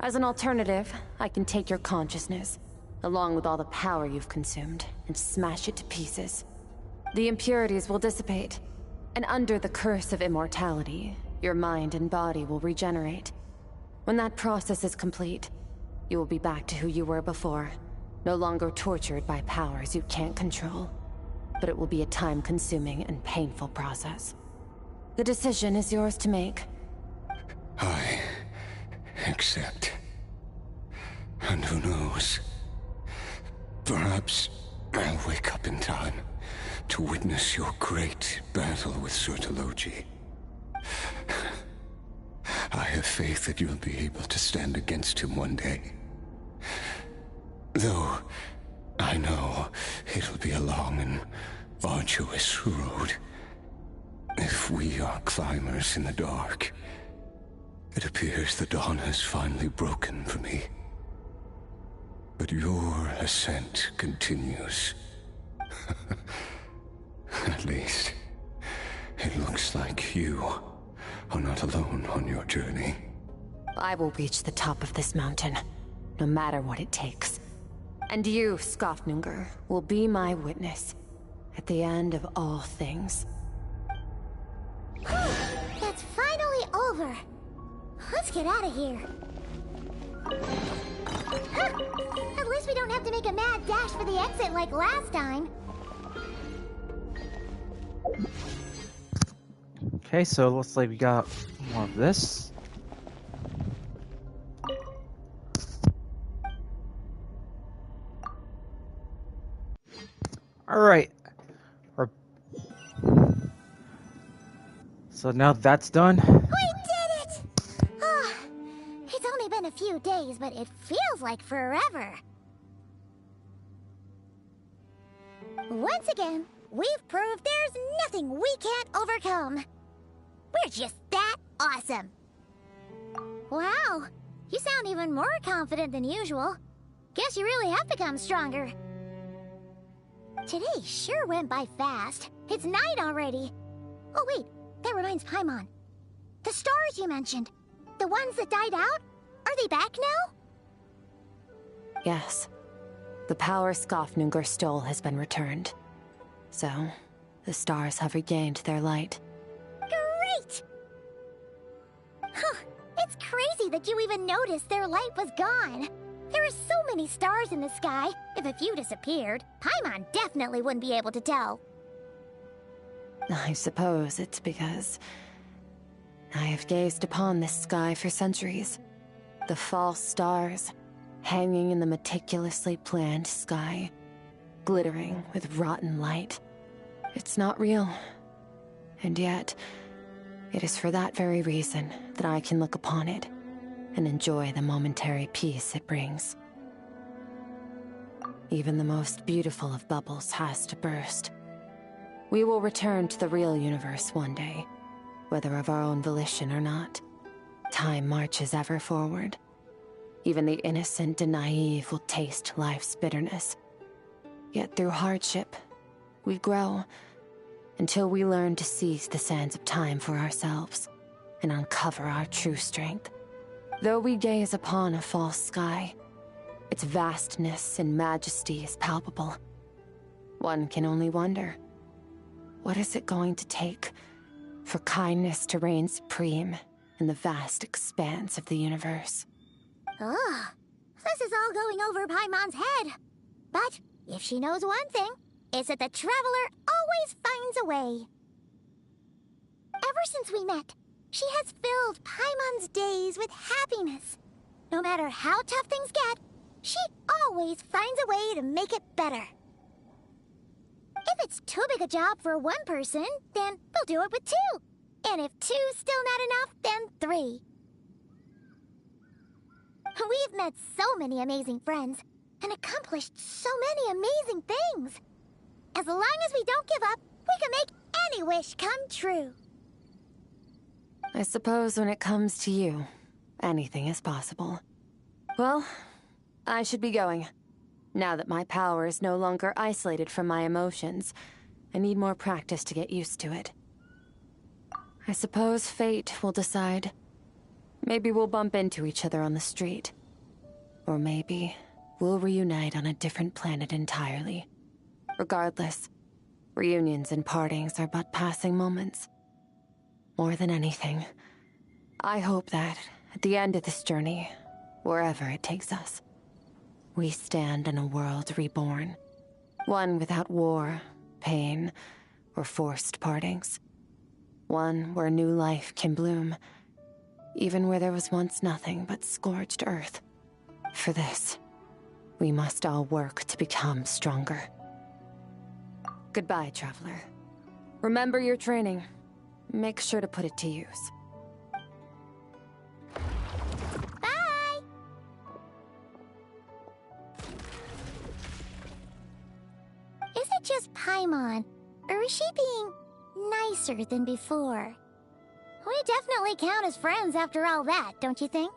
Speaker 2: As an alternative, I can take your consciousness, along with all the power you've consumed, and smash it to pieces. The impurities will dissipate, and under the curse of immortality, your mind and body will regenerate. When that process is complete, you will be back to who you were before, no longer tortured by powers you can't control. But it will be a time-consuming and painful process. The decision is yours to make.
Speaker 9: I accept. And who knows? Perhaps I'll wake up in time to witness your great battle with Sertologi. I have faith that you'll be able to stand against him one day. Though I know it'll be a long and arduous road. If we are climbers in the dark, it appears the dawn has finally broken for me. But your ascent continues. At least, it looks like you are not alone on your journey.
Speaker 2: I will reach the top of this mountain, no matter what it takes. And you, Skofnungur, will be my witness at the end of all things.
Speaker 4: That's finally over. Let's get out of here. Huh. At least we don't have to make a mad dash for the exit like last time.
Speaker 1: Okay, so it looks like we got more of this. Alright. So now that's done.
Speaker 4: We did it! Oh, it's only been a few days, but it feels like forever. Once again, we've proved there's nothing we can't overcome. We're just that awesome. Wow, you sound even more confident than usual. Guess you really have become stronger. Today sure went by fast. It's night already. Oh wait, that reminds Paimon. The stars you mentioned. The ones that died out? Are they back now?
Speaker 2: Yes. The power Skafnungur stole has been returned. So, the stars have regained their light.
Speaker 4: Great! Huh, it's crazy that you even noticed their light was gone. There are so many stars in the sky. If a few disappeared, Paimon definitely wouldn't be able to tell.
Speaker 2: I suppose it's because I have gazed upon this sky for centuries. The false stars, hanging in the meticulously planned sky, glittering with rotten light. It's not real. And yet, it is for that very reason that I can look upon it and enjoy the momentary peace it brings. Even the most beautiful of bubbles has to burst. We will return to the real universe one day, whether of our own volition or not. Time marches ever forward. Even the innocent and naive will taste life's bitterness. Yet through hardship, we grow, until we learn to seize the sands of time for ourselves, and uncover our true strength. Though we gaze upon a false sky, its vastness and majesty is palpable. One can only wonder, what is it going to take for kindness to reign supreme in the vast expanse of the universe?
Speaker 4: Ugh, this is all going over Paimon's head. But if she knows one thing, it's that the Traveler always finds a way. Ever since we met, she has filled Paimon's days with happiness. No matter how tough things get, she always finds a way to make it better. If it's too big a job for one person, then we'll do it with two. And if two's still not enough, then three. We've met so many amazing friends, and accomplished so many amazing things. As long as we don't give up, we can make any wish come true.
Speaker 2: I suppose when it comes to you, anything is possible. Well, I should be going. Now that my power is no longer isolated from my emotions, I need more practice to get used to it. I suppose fate will decide. Maybe we'll bump into each other on the street. Or maybe we'll reunite on a different planet entirely. Regardless, reunions and partings are but passing moments. More than anything, I hope that, at the end of this journey, wherever it takes us, we stand in a world reborn. One without war, pain, or forced partings. One where new life can bloom, even where there was once nothing but scorched earth. For this, we must all work to become stronger. Goodbye, Traveler. Remember your training. Make sure to put it to use.
Speaker 4: Bye! Is it just Paimon, or is she being nicer than before? We definitely count as friends after all that, don't you think?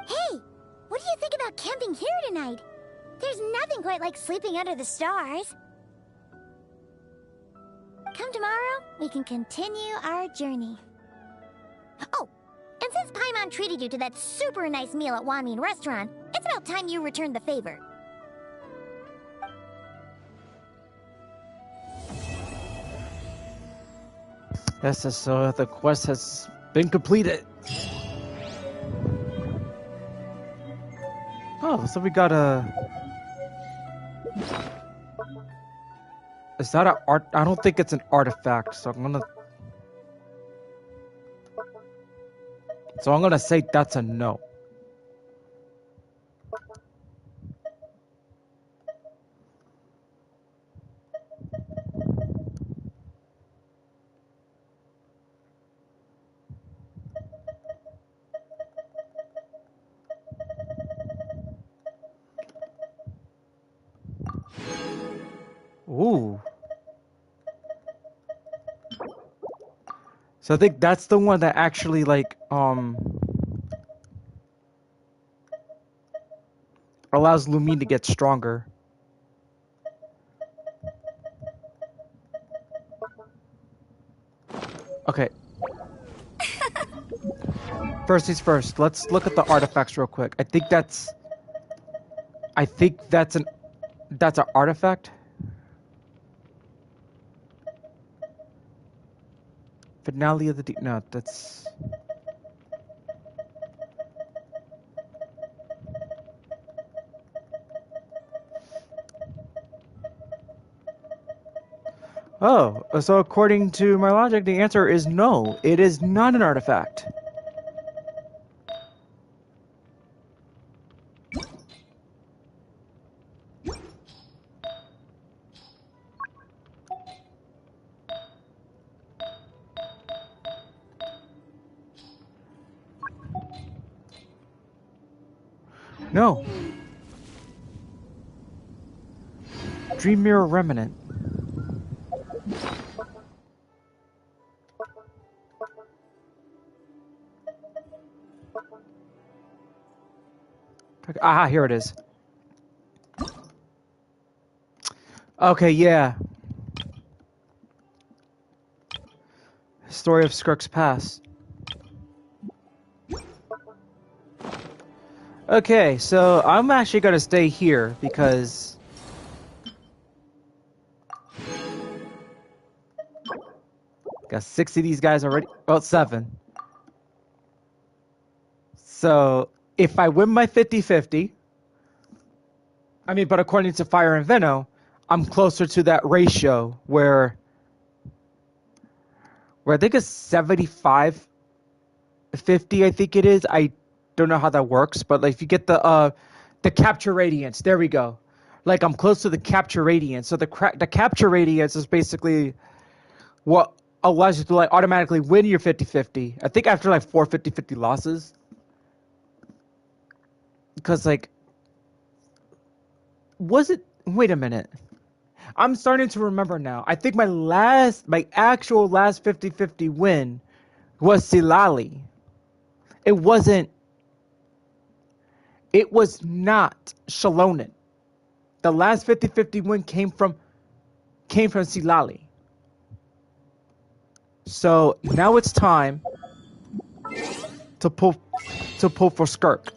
Speaker 4: Hey! What do you think about camping here tonight? There's nothing quite like sleeping under the stars. Come tomorrow, we can continue our journey. Oh, and since Paimon treated you to that super nice meal at Wanmin Restaurant, it's about time you returned the favor.
Speaker 1: Yes, so the quest has been completed. Oh, so we got a... Is that an art? I don't think it's an artifact, so I'm gonna say that's a no. Ooh. So I think that's the one that actually like allows Lumine to get stronger. Okay. First things first. Let's look at the artifacts real quick. I think that's an artifact. Finale of the deep. No, that's. Oh, so according to my logic, the answer is no. It is not an artifact. No. Dream Mirror Remnant. Aha, here it is. Okay, yeah. Story of Skirk's past. Okay, so I'm actually gonna stay here because got 6 of these guys already. Well, 7. So if I win my 50-50, I mean, but according to Fire and Veno, I'm closer to that ratio where I think it's 75-50, I think it is. I don't know how that works, but like if you get the capture radiance, there we go. Like I'm close to the capture radiance. So the capture radiance is basically what allows you to like automatically win your 50-50. I think after like 4 50-50 losses. Because like was it wait a minute. I'm starting to remember now. I think my actual last 50-50 win was Silali. It was not Shalonen. The last 50-50 win came from Silali. So now it's time to pull for Skirk.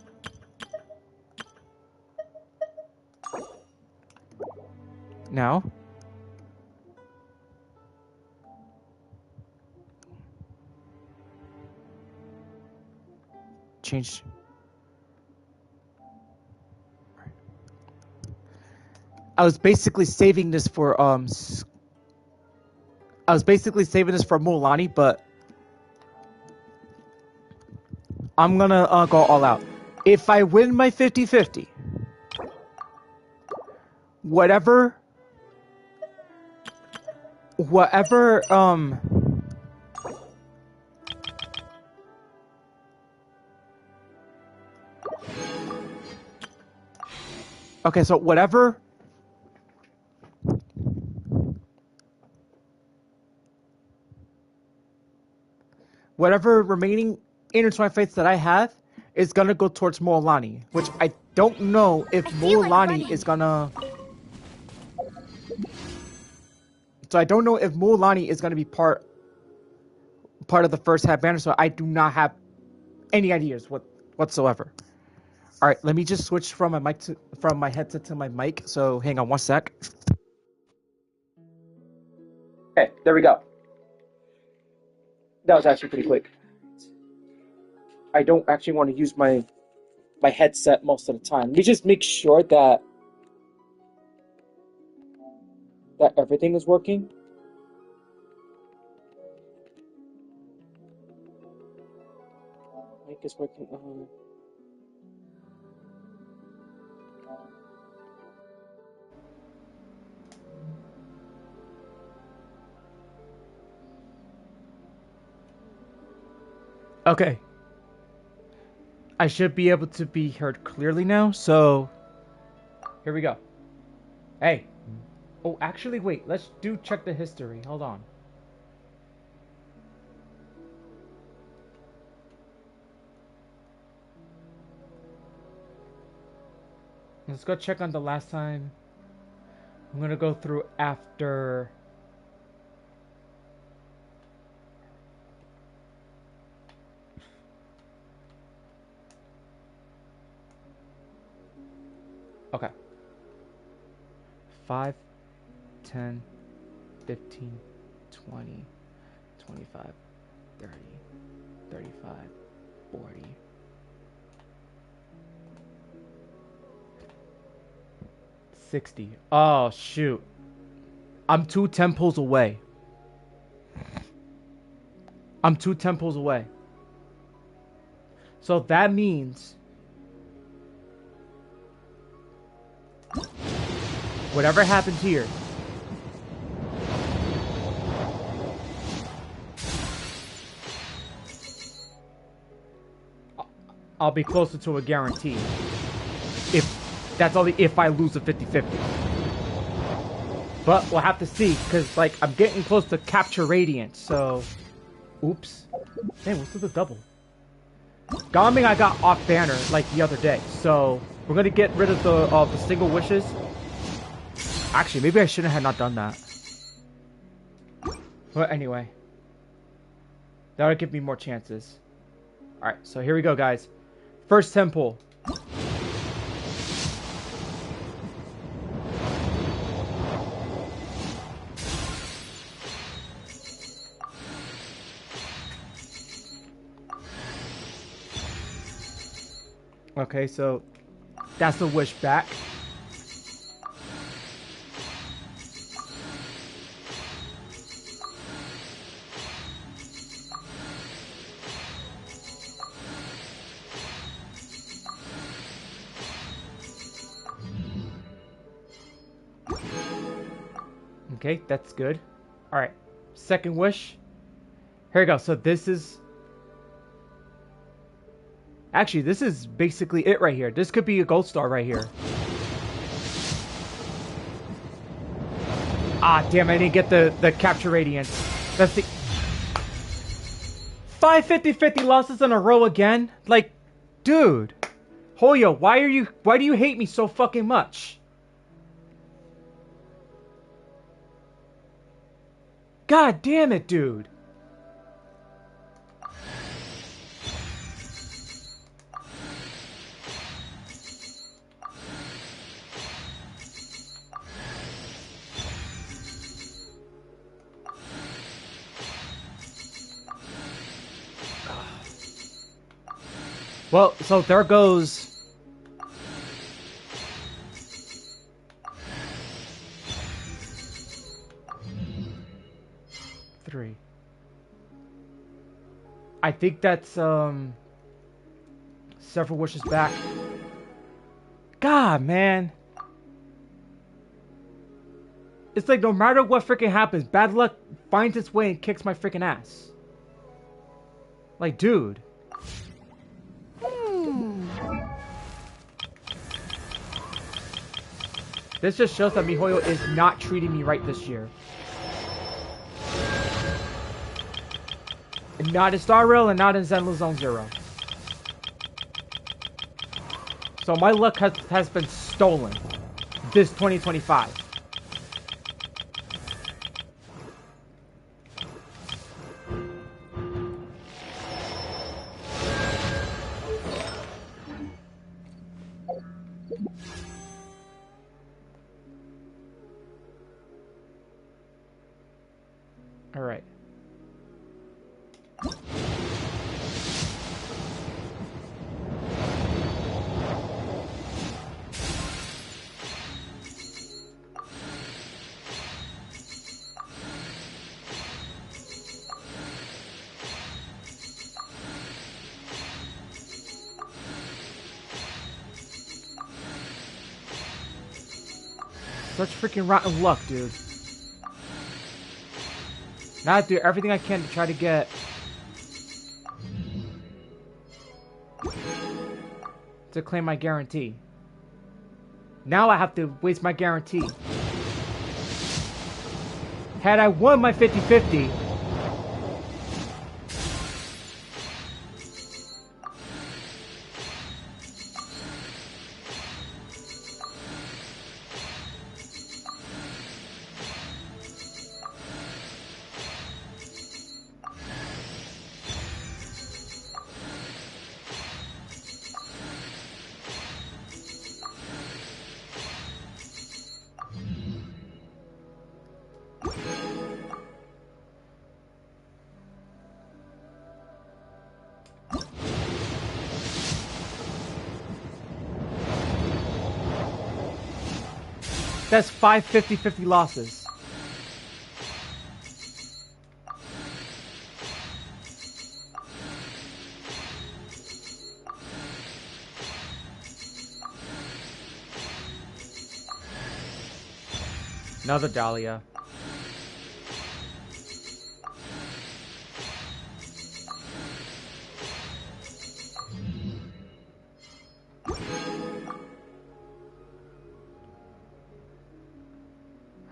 Speaker 1: Now change. I was basically saving this for Mualani, but I'm gonna go all out. If I win my 50-50, whatever okay, so whatever remaining intertwined fates that I have is gonna go towards Mualani, which I don't know if Mualani is gonna. So I don't know if Mualani is gonna be part of the first half banner. So I do not have any ideas whatsoever. All right, let me just switch from my headset to my mic. So hang on one sec. Okay, there we go. That was actually pretty quick. I don't actually want to use my headset most of the time. Let me just make sure that everything is working. Mic is working. Okay. I should be able to be heard clearly now, so here we go. Hey. Oh, actually, wait. Let's check the history. Hold on. Let's go check on the last time. I'm gonna go through after. Okay. 5, 10, 15, 20, 25, 30, 35, 40. 60. Oh, shoot. I'm 2 temples away. I'm 2 temples away. So that means whatever happens here, I'll be closer to a guarantee. If I lose a 50-50. But we'll have to see, because like I'm getting close to capture radiance, so oops. Dang, what's with the double? Gaming I got off banner like the other day, so we're gonna get rid of the single wishes. Actually, maybe I shouldn't have not done that. But anyway, that would give me more chances. All right, so here we go, guys. First temple. Okay, so that's the wish back. Okay, that's good. All right, second wish. Here we go. So this is... Actually, this is basically it right here. This could be a gold star right here. Ah, damn, I didn't get the capture radiance. That's the... 5 50-50 losses in a row again? Like, dude. Hoyo, why do you hate me so fucking much? God damn it, dude. Well, so there goes... Three. I think that's, several wishes back. God, man. It's like no matter what freaking happens, bad luck finds its way and kicks my freaking ass. Like, dude. This just shows that MiHoYo is not treating me right this year. And not in Star Rail and not in Zenless Zone Zero. So my luck has been stolen this 2025. All right. Such freaking rotten luck, dude. Now I have to do everything I can to try to get... to claim my guarantee. Now I have to waste my guarantee. Had I won my 50-50... That's 5 50-50 losses. Another Dahlia.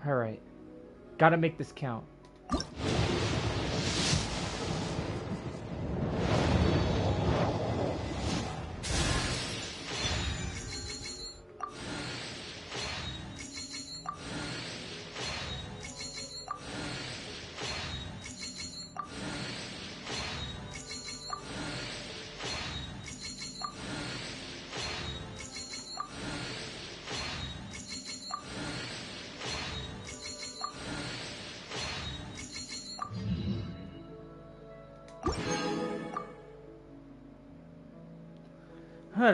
Speaker 1: Alright. Gotta make this count.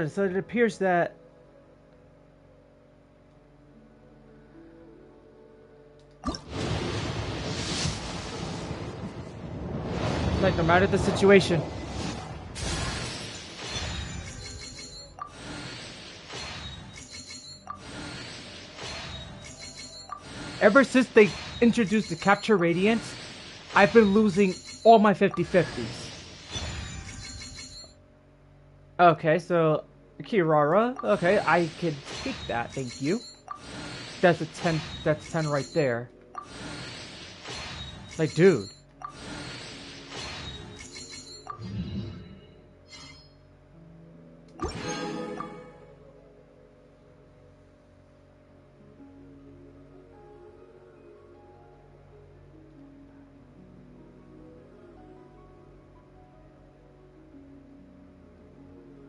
Speaker 1: So it appears that like no matter the situation, ever since they introduced the Capture Radiance, I've been losing all my 50-50s. Okay, so Kirara. Okay, I can take that. Thank you. That's a 10. That's 10 right there. Like, dude.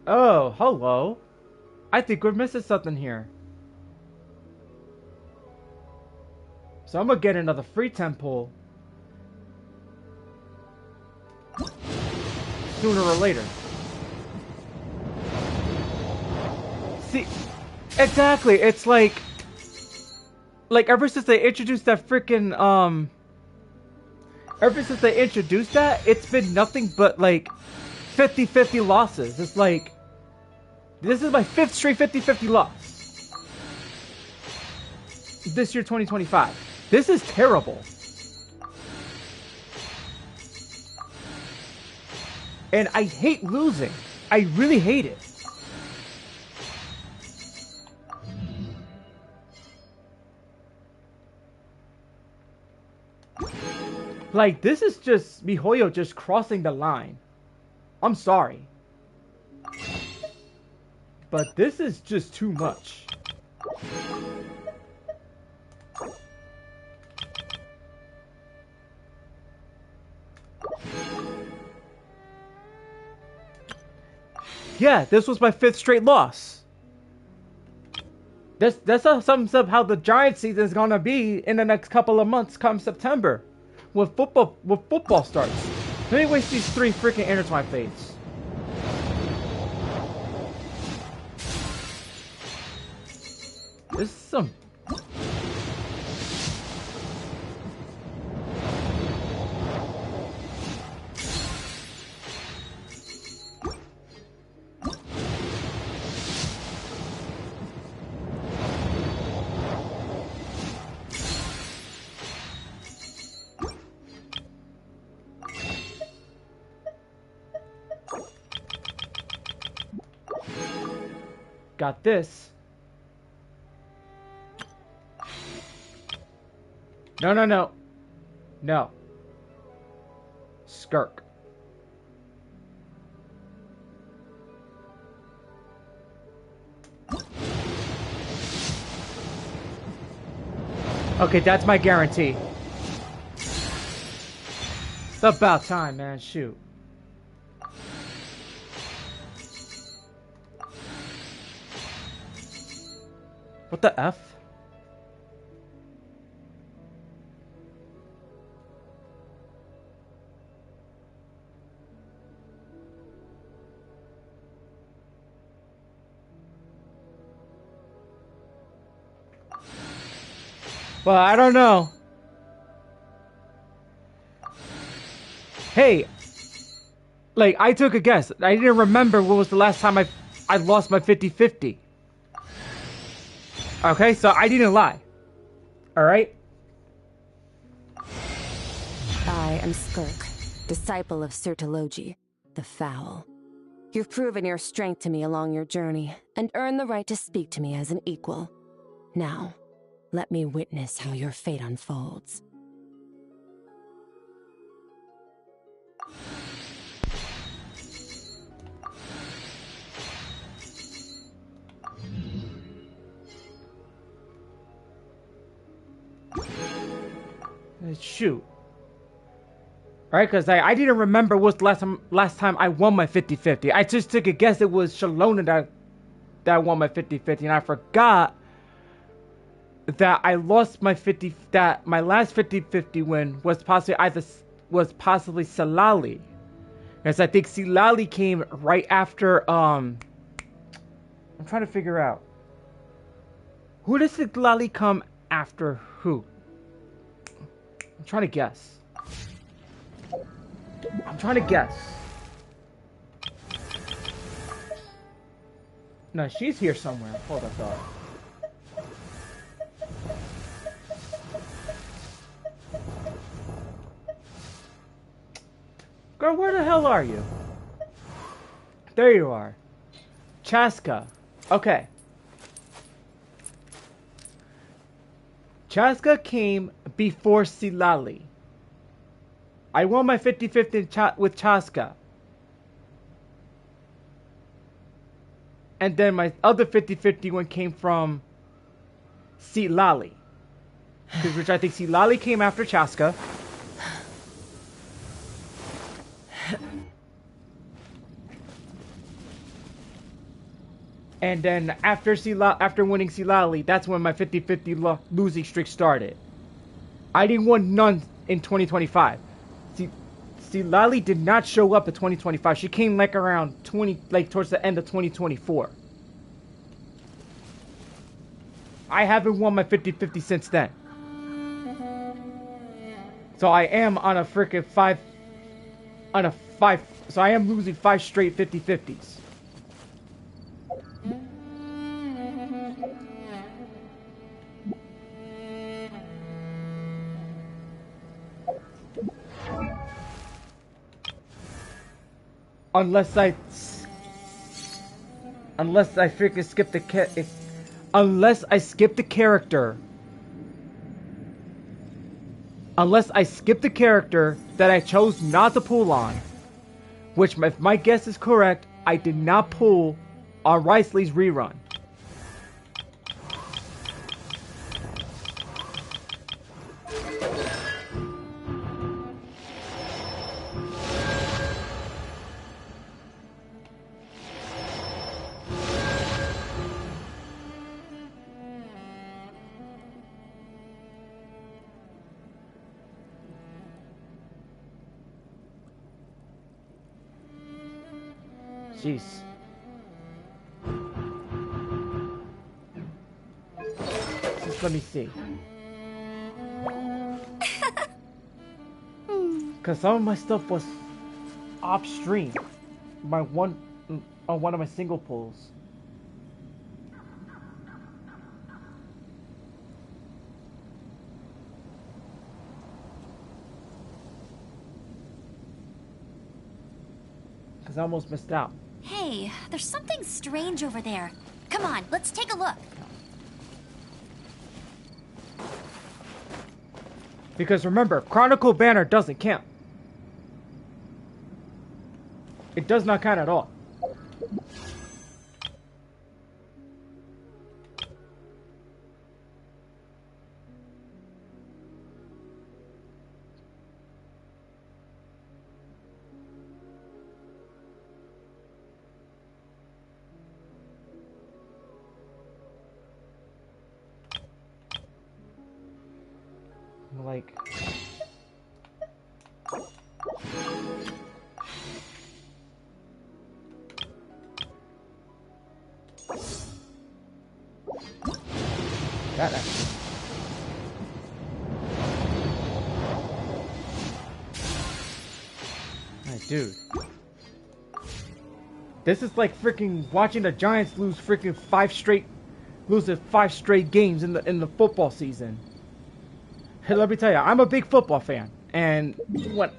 Speaker 1: Oh, hello. I think we're missing something here. So I'm gonna get another free temple sooner or later. See, exactly. It's like ever since they introduced that freaking ever since they introduced that, it's been nothing but like 50-50 losses. It's like this is my 5th straight 50-50 loss this year, 2025. This is terrible. And I hate losing. I really hate it. Like, this is just MiHoYo just crossing the line. I'm sorry. But this is just too much. Yeah, this was my 5th straight loss. That's how sums up how the Giant season is gonna be in the next couple of months come September. When football starts. Let me waste these 3 freaking intertwine fates. This is some... Got this. No, no, no. No. Skirk. Okay, that's my guarantee. It's about time, man. Shoot. What the F? Well, I don't know. Hey, like, I took a guess. I didn't remember when was the last time I lost my 50-50. Okay, so I didn't lie. Alright?
Speaker 2: I am Skirk, disciple of Sirtologi, the Foul. You've proven your strength to me along your journey, and earned the right to speak to me as an equal. Now, let me witness how your fate unfolds.
Speaker 1: Shoot. Alright, because I didn't remember what's the last time I won my 50-50. I just took a guess it was Shalona that won my 50-50, and I forgot that I lost my that my last 50-50 win was possibly Silali. Because I think Silali came right after I'm trying to figure out. Who does Silali come after who? I'm trying to guess. No, she's here somewhere. Hold up, dog. Girl, where the hell are you? There you are. Chaska. Okay. Chaska came before Silali. I won my 50-50 with Chaska. And then my other 50-50 one came from Silali. Which I think Silali came after Chaska. And then after winning Silali, that's when my 50-50 losing streak started. I didn't win none in 2025. Silali did not show up in 2025. She came like around towards the end of 2024. I haven't won my 50-50 since then. So I am on a freaking 5. So I am losing 5 straight 50-50s. Unless I freaking skip the unless I skip the character that I chose not to pull on, which if my guess is correct, I did not pull on Riceley's rerun. Jeez. Just let me see. Because some of my stuff was off stream. On one of my single pulls. Because I almost missed out.
Speaker 4: Hey, there's something strange over there. Come on, let's take a look.
Speaker 1: Because remember, Chronicle banner doesn't count. It does not count at all. Like... that actually. dude. This is like freaking watching the Giants lose freaking losing 5 straight games in the football season. Hey, let me tell you, I'm a big football fan, and what?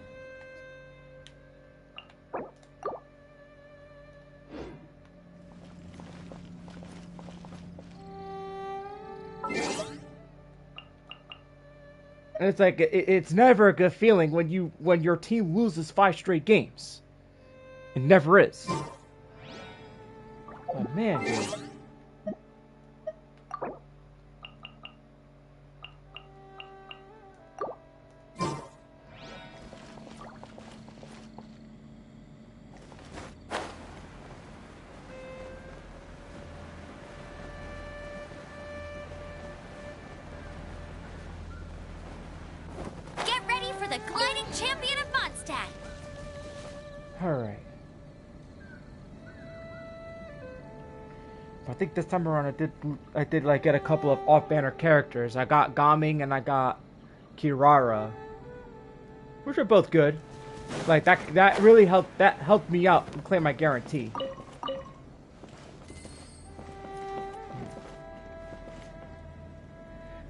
Speaker 1: And it's like it's never a good feeling when your team loses 5 straight games. It never is. Oh man, dude.
Speaker 4: Get ready for the gliding champion of Mondstadt.
Speaker 1: All right. I think this time around I did like get a couple of off-banner characters. I got Gaming and I got Kirara, which are both good. Like that really helped me out and claim my guarantee.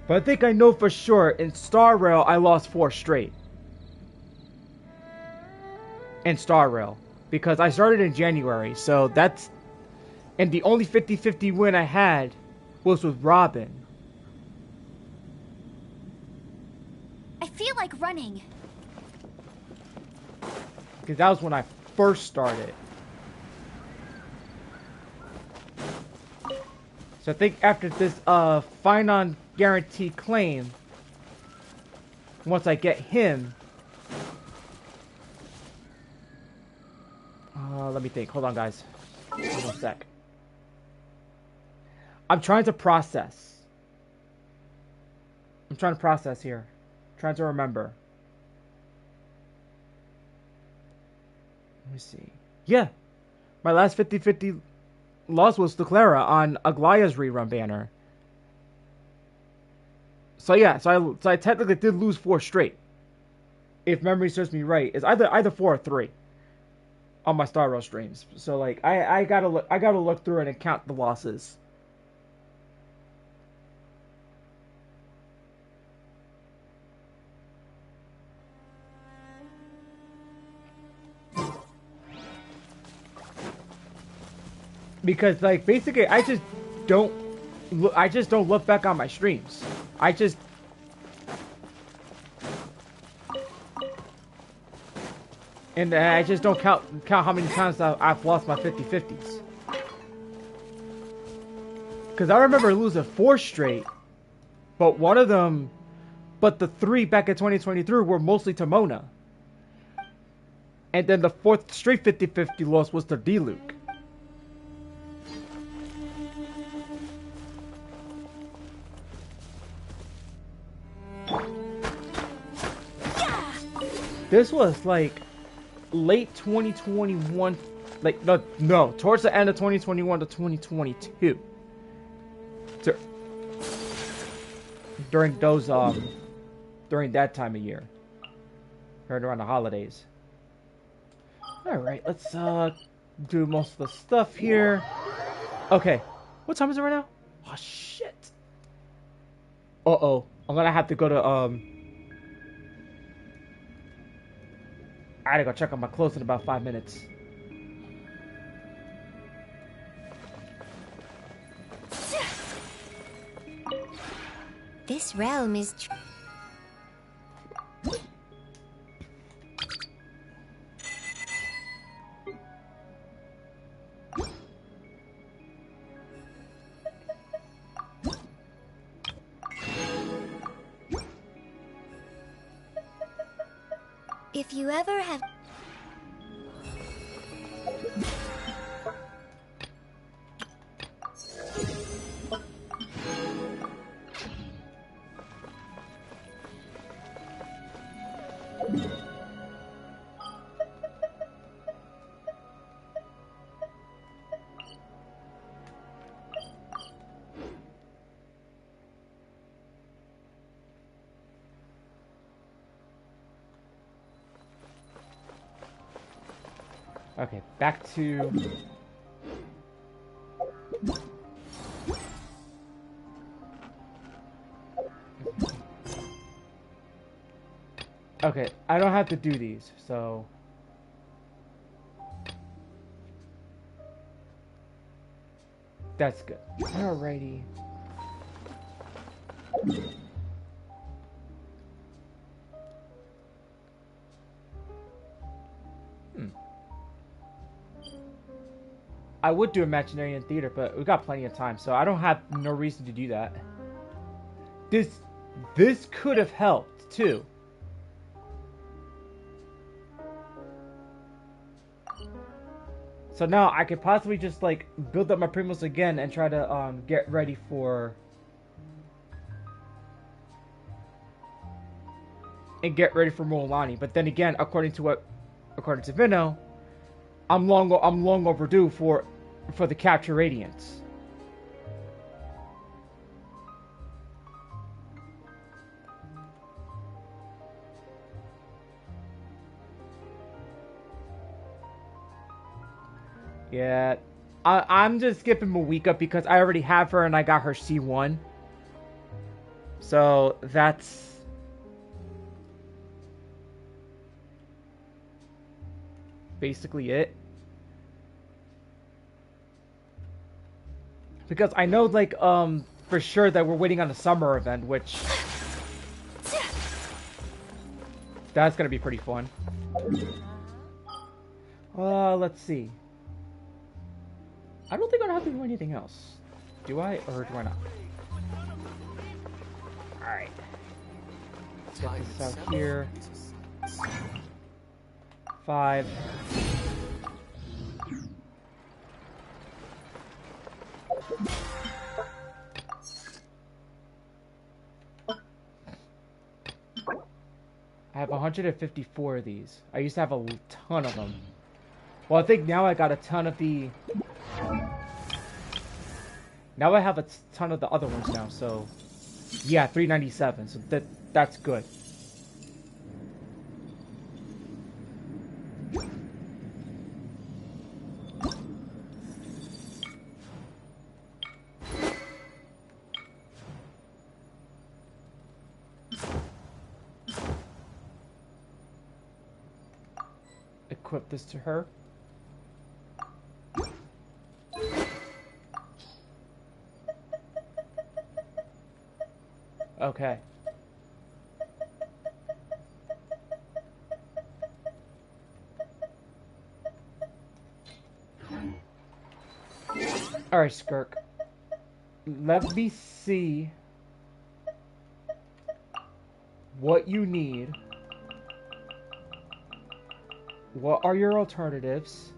Speaker 1: But I think I know for sure in Star Rail I lost 4 straight. In Star Rail, because I started in January, so that's. And the only 50-50 win I had was with Robin.
Speaker 4: I feel like running.
Speaker 1: Because that was when I first started. So I think after this Finon guarantee claim, once I get him... let me think. Hold on, guys. Hold on a sec. I'm trying to process. I'm trying to process here. Trying to remember. Let me see. Yeah. My last 50-50 loss was to Clara on Aglaya's rerun banner. So yeah, so I technically did lose 4 straight. If memory serves me right. It's either 4 or 3 on my Star Rail streams. So like I gotta look through it and count the losses. Because like basically I just don't look back on my streams. And I just don't count how many times I've lost my 50-50s. Because I remember losing 4 straight, but the 3 back in 2023 were mostly to Mona. And then the 4th straight 50-50 loss was to D-Luke. This was like late 2021, like no, towards the end of 2021 to 2022. During that time of year, right around the holidays. All right, let's do most of the stuff here. Okay, what time is it right now? Oh shit. Uh-oh, I'm gonna have to go to I gotta go check on my clothes in about 5 minutes.
Speaker 4: This realm is if you ever have...
Speaker 1: Okay, back to... Okay, I don't have to do these, so... That's good. Alrighty. I would do Imaginary in theater, but we got plenty of time, so I don't have no reason to do that. This could have helped too. So now I could possibly just like build up my primos again and try to get ready for Mualani. But then again, according to Vino, I'm long overdue for the Capture Radiance. Yeah, I'm just skipping Mawika because I already have her and I got her C1. So that's basically it. Because I know, like, for sure that we're waiting on the summer event, which... That's gonna be pretty fun. Let's see. I don't think I don't have to do anything else. Do I? Or do I not? Alright. Get this out here. 5. I have 154 of these. I used to have a ton of them. Well, I think now I got a ton of the... Now I have a ton of the other ones now, so... Yeah, 397, so that's good. Equip this to her. Okay. Alright, Skirk. Let me see what you need. What are your alternatives?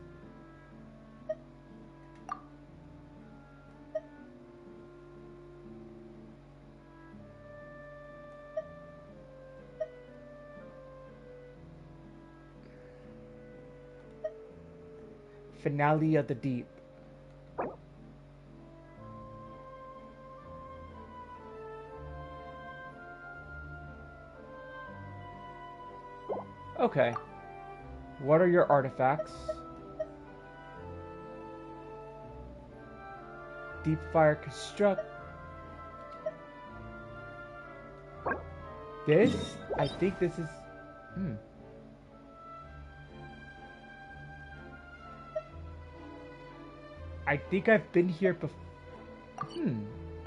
Speaker 1: Finale of the Deep. Okay. What are your artifacts? Deep Fire Construct. This? I think this is... I think I've been here before.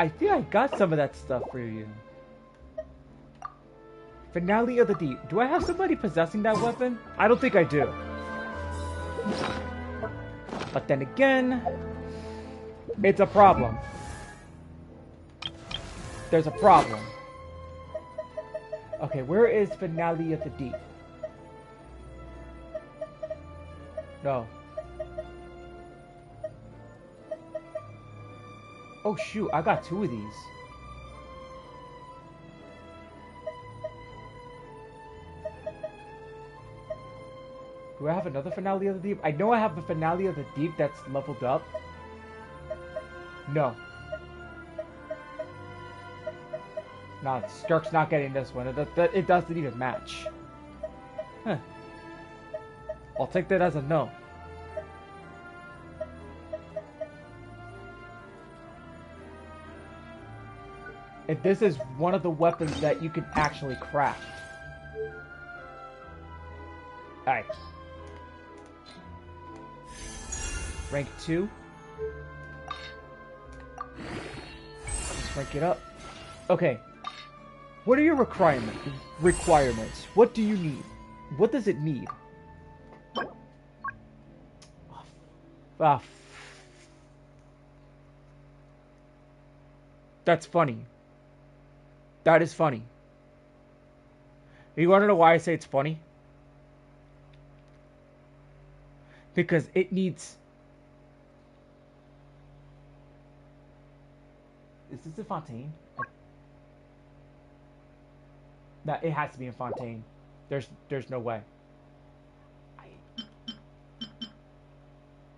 Speaker 1: I think I got some of that stuff for you. Finale of the Deep. Do I have somebody possessing that weapon? I don't think I do. But then again, it's a problem. There's a problem. Okay, where is Finale of the Deep? No. Oh shoot, I got 2 of these. Do I have another Finale of the Deep? I know I have a Finale of the Deep that's leveled up. No. Nah, Skirk's not getting this one. It doesn't even match. Huh. I'll take that as a no. And this is one of the weapons that you can actually craft. Alright. Rank 2. Let's rank it up. Okay. What are your requirements? What do you need? What does it need? Ah, that's funny. That is funny. You want to know why I say it's funny? Because it needs... Is this a Fontaine? That it has to be in Fontaine. There's no way.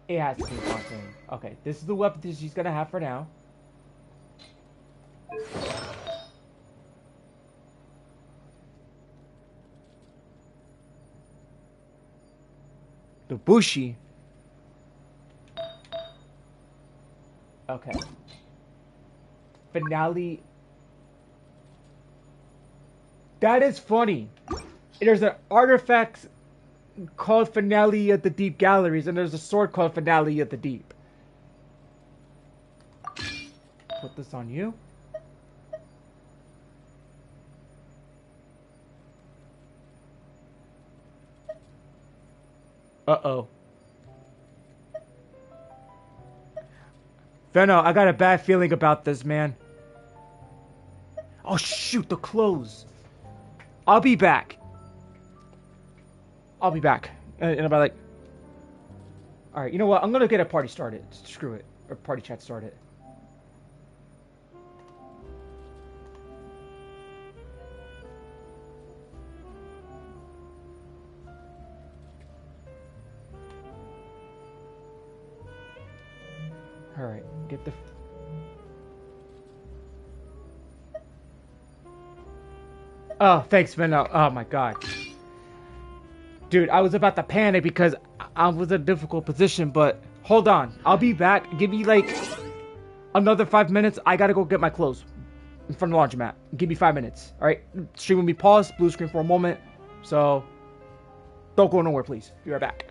Speaker 1: It has to be in Fontaine. Okay, this is the weapon that she's gonna have for now. The Bushi. Okay. Finale. That is funny. There's an artifact called Finale at the Deep Galleries, and there's a sword called Finale at the Deep. Put this on you. Uh-oh. Venno, I got a bad feeling about this, man. Oh, shoot, the clothes. I'll be back. I'll be back. And about like... Alright, you know what? I'm gonna get a party started. Screw it. Or party chat started. Alright, get the... Oh, thanks, Venno. Oh my god. Dude, I was about to panic because I was in a difficult position, but hold on. I'll be back. Give me like another 5 minutes. I gotta go get my clothes in front of the laundromat. Give me 5 minutes. Alright? Stream will be paused, blue screen for a moment. So, don't go nowhere, please. Be right back.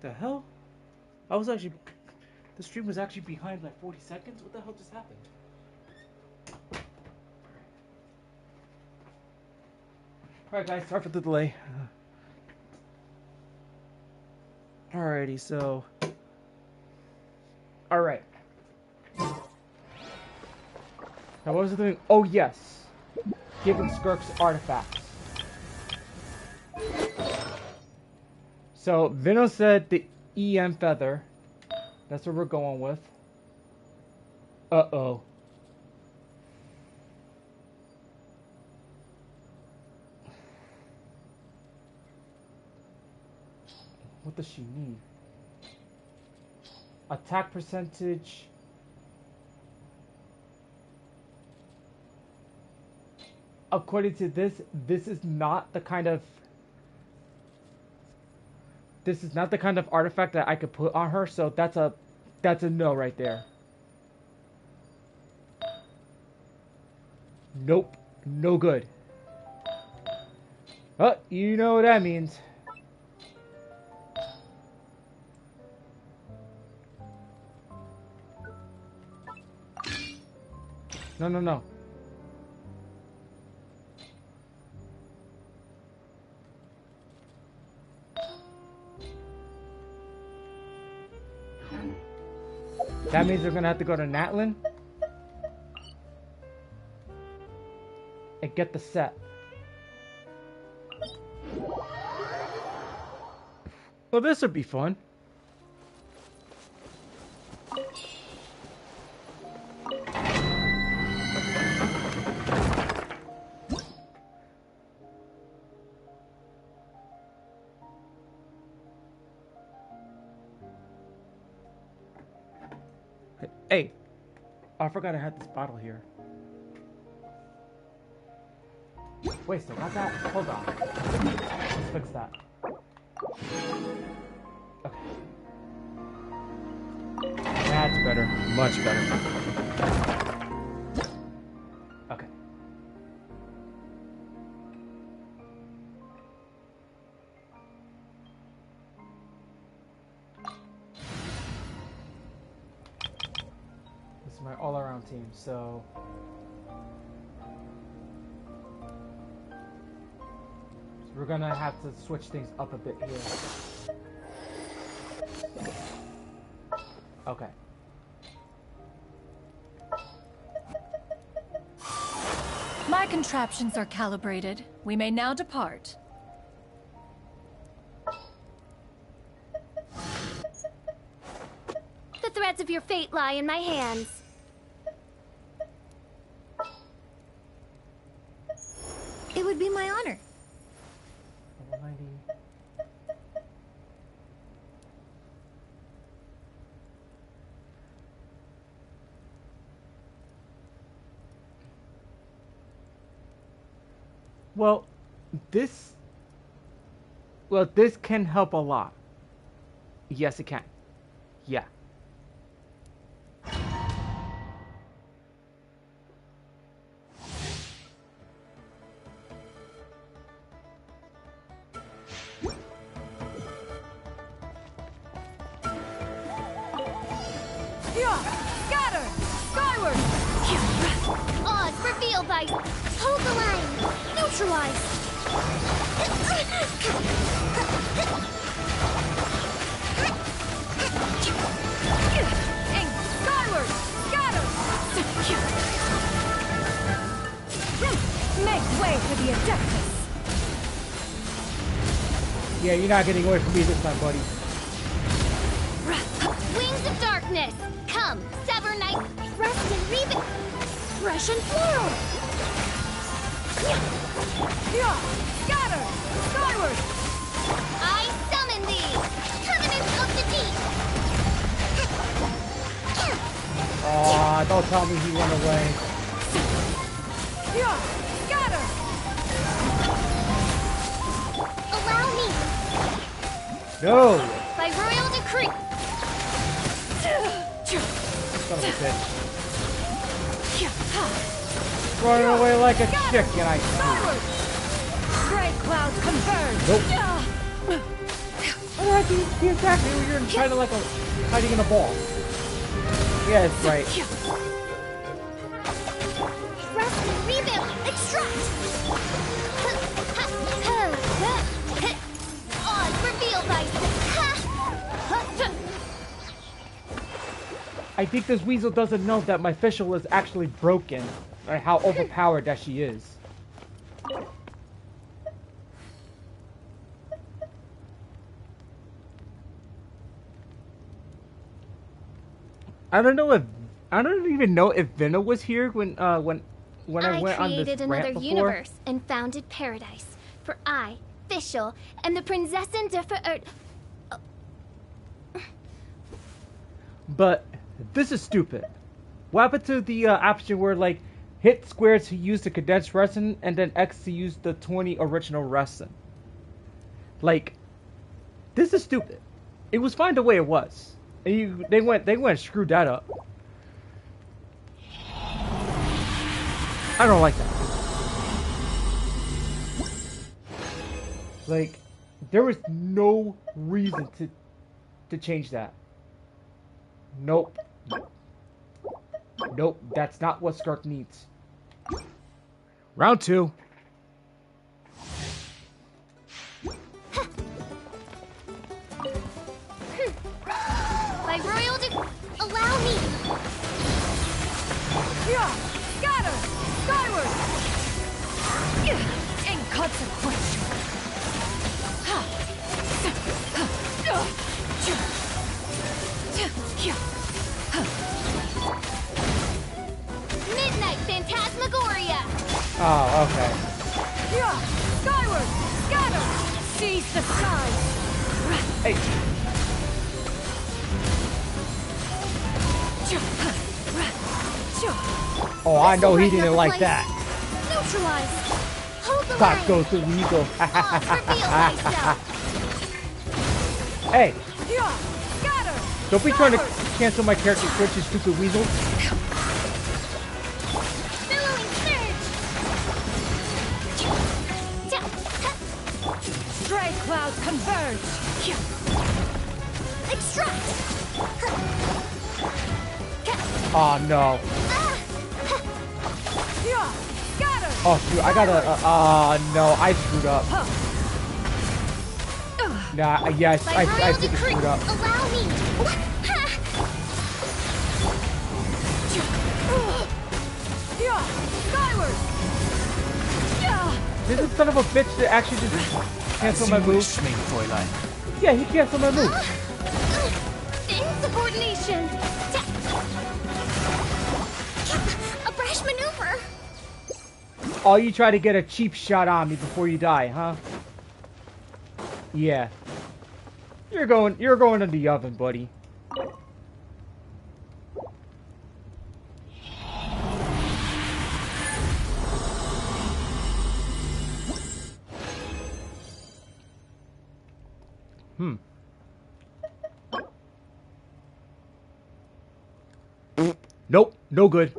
Speaker 1: The hell? I was actually... The stream was actually behind like 40 seconds? What the hell just happened? Alright guys, sorry for the delay. Alrighty, so... Alright. Now what was the thing? Oh yes! Genshin's artifacts. So, Vino said the EM feather. That's what we're going with. Uh-oh. What does she need? Attack percentage. According to this, this is not the kind of artifact that I could put on her, so that's a no right there. Nope. No good. Oh, you know what that means. No, no, no. That means we're gonna have to go to Natlin and get the set. Well, this would be fun. Hey, I forgot I had this bottle here. Wait, so got that? Hold on. Let's fix that. Okay. That's better. Much better. Okay. This is my all-around team, so... we're gonna have to switch things up a bit here. Okay.
Speaker 5: My contraptions are calibrated. We may now depart.
Speaker 4: The threads of your fate lie in my hands. It would be my honor.
Speaker 1: Well, this can help a lot. Yes, it can. Yeah.
Speaker 5: Scatter! Skyward!
Speaker 4: Oz, reveal by... Hold the line! Neutralize!
Speaker 5: Skyward! Scatter! Make way for the Adeptus!
Speaker 1: Yeah, you're not getting away from me this time, buddy.
Speaker 4: Wings of darkness! Come, sever night, rest and rebuild! Fresh and floral!
Speaker 5: Scatter! Skyward!
Speaker 4: I summon thee! Covenant of the deep!
Speaker 1: Aw, don't tell me he went away.
Speaker 5: Scatter!
Speaker 4: Allow me!
Speaker 1: No!
Speaker 4: By royal decree!
Speaker 1: Son of a bitch. Running away like a chicken, I see.
Speaker 5: Gray clouds converge!
Speaker 1: Nope. had the attack me when you're kind of like hiding in a ball. Yeah, that's right.
Speaker 4: Rest, rebuild, extract! Oz, reveal thyself!
Speaker 1: I think this weasel doesn't know that my fischl is actually broken, or how overpowered that she is. I don't even know if Vina was here when I went on this
Speaker 4: created another
Speaker 1: rant before.
Speaker 4: universe and founded paradise for I, fischl, and the Prinzessin
Speaker 1: But this is stupid. What happened to the option where like hit square to use the condensed resin and then X to use the 20 original resin? Like, this is stupid. It was fine the way it was. And they went and screwed that up. I don't like that. Like, there was no reason to change that. Nope. Nope, that's not what Skirk needs. Round 2.
Speaker 4: By royal allow me!
Speaker 5: Yeah! Scatter! Skyward! Inconsequential!
Speaker 4: Midnight Phantasmagoria!
Speaker 1: Oh, okay.
Speaker 5: Yeah! Skyward! Scatter! Seize the skies!
Speaker 1: Hey. Oh, I know he didn't like that.
Speaker 4: Neutralize! Hold the
Speaker 1: Cock
Speaker 4: line!
Speaker 1: goes to weasel.
Speaker 4: Reveal thyself!
Speaker 1: Hey,
Speaker 5: Yeah! Scatter!
Speaker 1: don't be trying to cancel my character switch, you stupid weasel.
Speaker 4: Billowing surge!
Speaker 5: Stray clouds converge!
Speaker 4: Extract!
Speaker 1: Oh no.
Speaker 5: Yeah! Scatter!
Speaker 1: Oh shoot, I gotta. No, I screwed up. Nah, yes,
Speaker 4: By
Speaker 1: I
Speaker 4: royal
Speaker 1: think I
Speaker 4: decree,
Speaker 1: screwed up.
Speaker 4: allow me!
Speaker 5: Yeah! Skyward! Yeah!
Speaker 1: This is son of a bitch that actually just cancel my move. Yeah, he canceled my move.
Speaker 4: Insubordination! A brash maneuver!
Speaker 1: Oh, you try to get a cheap shot on me before you die, huh? Yeah. You're going in the oven, buddy. Nope, no good.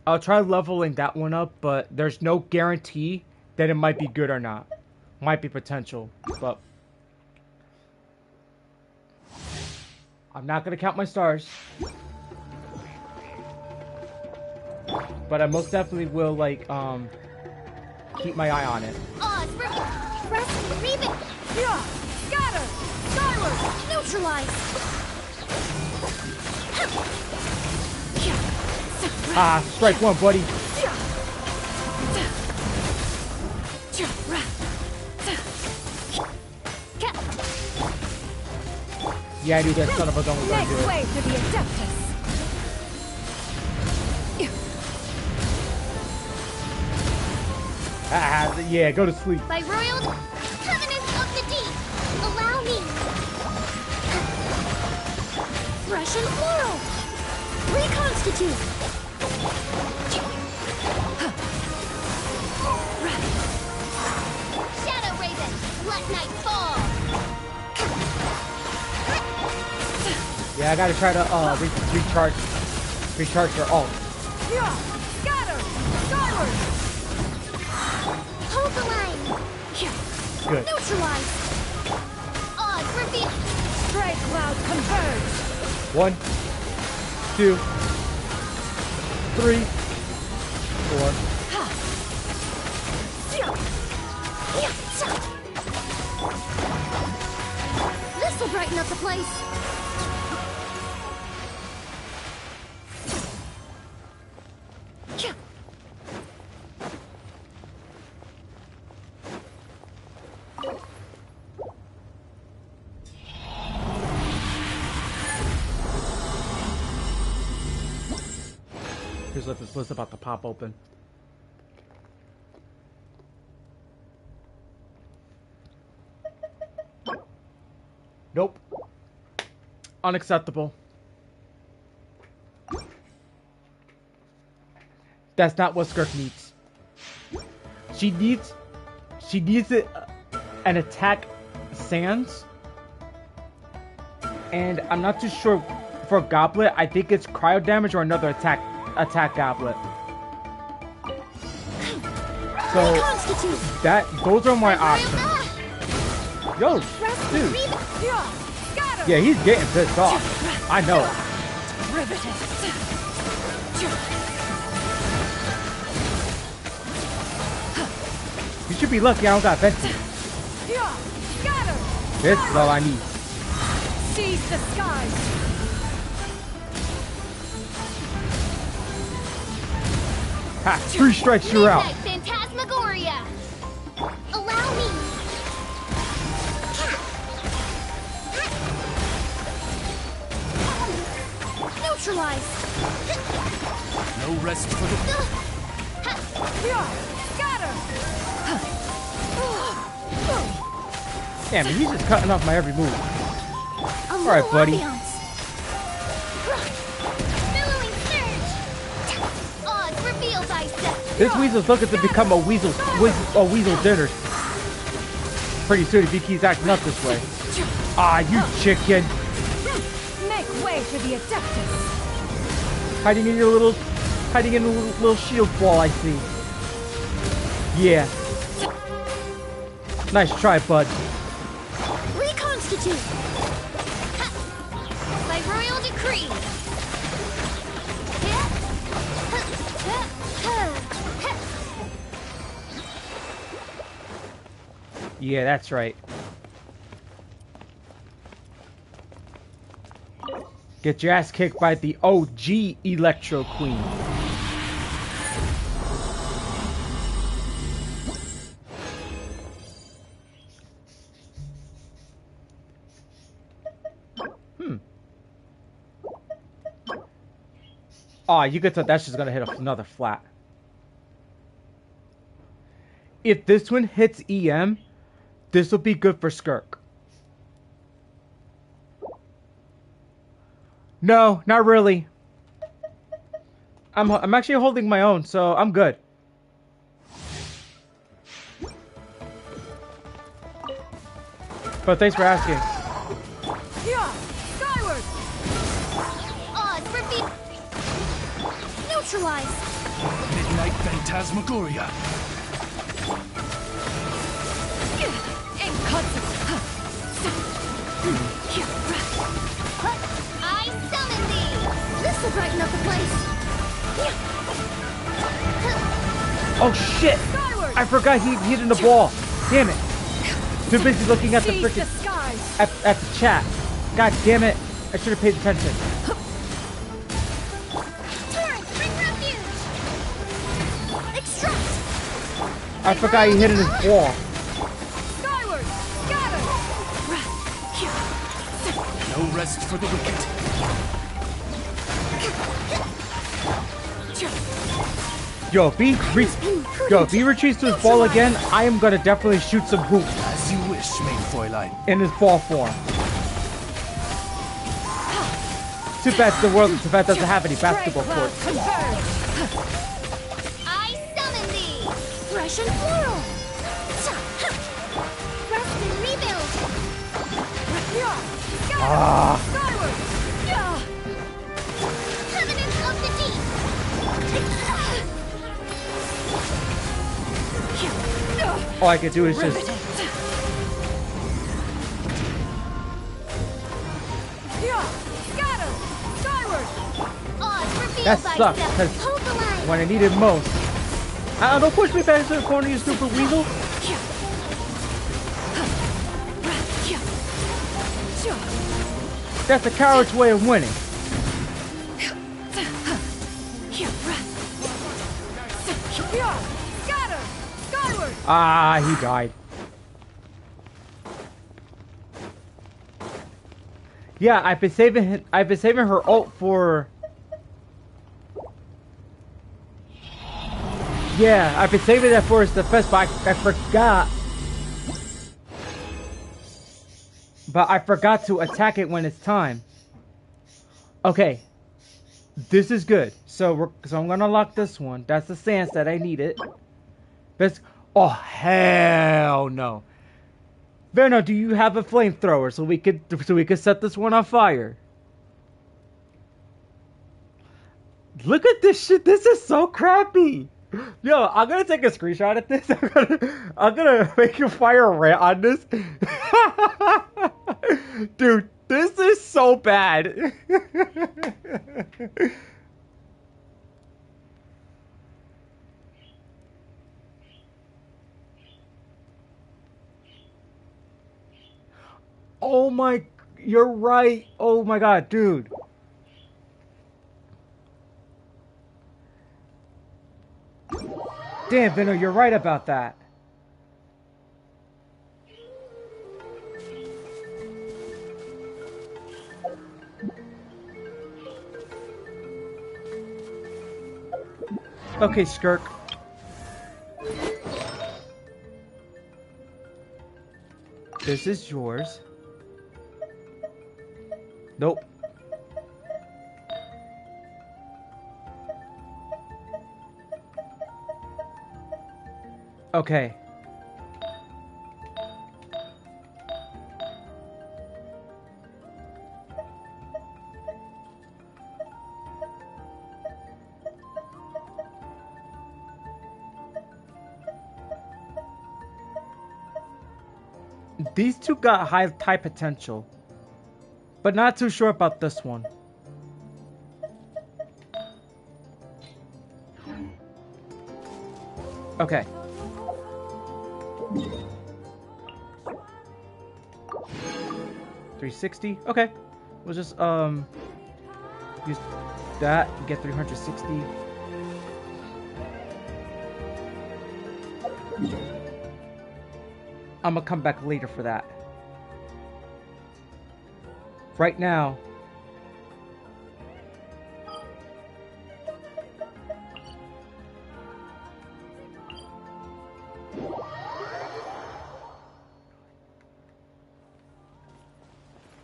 Speaker 1: I'll try leveling that one up, but there's no guarantee that it might be good or not. Might be potential, but I'm not gonna count my stars. But I most definitely will, like, keep my eye on it.
Speaker 4: Oz, press, rebuild!
Speaker 5: Yeah! Scatter! Skyward!
Speaker 4: Neutralize!
Speaker 1: Ah, strike one, buddy. Yeah, I knew that son of a gun was gonna do
Speaker 5: Make
Speaker 1: it.
Speaker 5: way for the Adeptus!
Speaker 1: Ah, yeah, go to sleep.
Speaker 4: By royal covenant of the deep, allow me! Russian floral! Reconstitute! Shadow Raven, let night fall!
Speaker 1: Yeah, Yeah, I gotta try to recharge her ult.
Speaker 5: Yeah, scatter! Skyward!
Speaker 4: Hold the line!
Speaker 1: Good.
Speaker 4: Neutralize! Odds reveal!
Speaker 5: Stray cloud converge!
Speaker 1: 1, 2, 3, 4.
Speaker 4: This will brighten up the place!
Speaker 1: Here's what this list about to pop open. Nope. Unacceptable. That's not what Skirk needs. She needs it, an attack Sans. And I'm not too sure for Goblet. I think it's cryo damage or another attack Goblet. So those are my options. Yo, dude. Yeah, he's getting pissed off. I know it. You should be lucky I don't got Venti. This is all I need.
Speaker 5: Seize the skies.
Speaker 1: Ha! 3 strikes, you're out.
Speaker 4: Phantasmagoria! Allow me! Neutralize!
Speaker 6: No rest for the...
Speaker 5: Scatter!
Speaker 1: Damn, he's just cutting off my every move.
Speaker 4: All
Speaker 1: right, buddy. This weasel's looking to become a weasel dinner pretty soon if he keeps acting up this way. Ah, you chicken!
Speaker 5: Make way for the Adeptus.
Speaker 1: Hiding in a little shield ball, I see. Yeah. Nice try, bud.
Speaker 4: Reconstitute. By royal decree.
Speaker 1: Yeah, that's right. Get your ass kicked by the OG Electro Queen. Aw, you could tell that's just gonna hit another flat. If this one hits EM, this will be good for Skirk. No, not really. I'm actually holding my own, so I'm good. But thanks for asking.
Speaker 5: Yeah, skyward.
Speaker 4: Odds reveal. Neutralize.
Speaker 6: Midnight Phantasmagoria.
Speaker 4: I summon thee! This will brighten up the place!
Speaker 1: Oh shit! I forgot he hit the ball. Damn it! Too busy looking at the freaking at the chat. God damn it! I should have paid attention. I forgot he hit his ball.
Speaker 6: No rest for the wicked.
Speaker 1: Yo, if he retreats to his ball again, I am gonna definitely shoot some hoops.
Speaker 6: As you wish, main Fräulein.
Speaker 1: In his ball form. Too bad the world of Tibet doesn't have any basketball courts.
Speaker 4: I summon thee! Fresh and floral! Rest and rebuild!
Speaker 1: Ah. all I can do is just... That sucks, because when I need it most... don't push me back into the corner, you stupid weasel! That's a coward's way of winning. Ah, he died. Yeah, I've been saving her ult for... Yeah, I've been saving that for his defense, but I forgot. But I forgot to attack it when it's time. Okay. This is good. So I'm gonna lock this one. That's the stance that I needed. This... Oh, hell no. Verno, do you have a flamethrower so we could set this one on fire? Look at this shit. This is so crappy. Yo, I'm gonna take a screenshot of this. I'm gonna make a fire rant on this. Dude, this is so bad. Oh my, you're right. Oh my god, dude. Damn, Vino, you're right about that. Okay, Skirk. This is yours. Nope. Okay. These two got high potential, but not too sure about this one. Okay. $360. Okay. We'll just use that and get 360. I'm gonna come back later for that. Right now,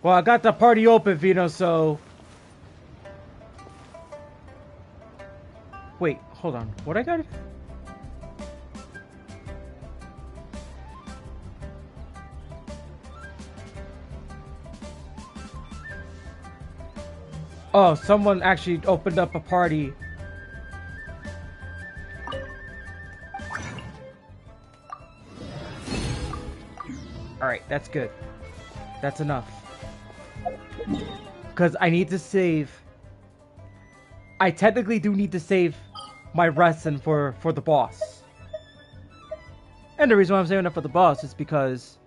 Speaker 1: well, I got the party open, Vino, so... Wait, hold on. What I got? Oh, someone actually opened up a party. Alright, that's good. That's enough. Because I need to save... I technically do need to save my Resin for the boss. And the reason why I'm saving it for the boss is because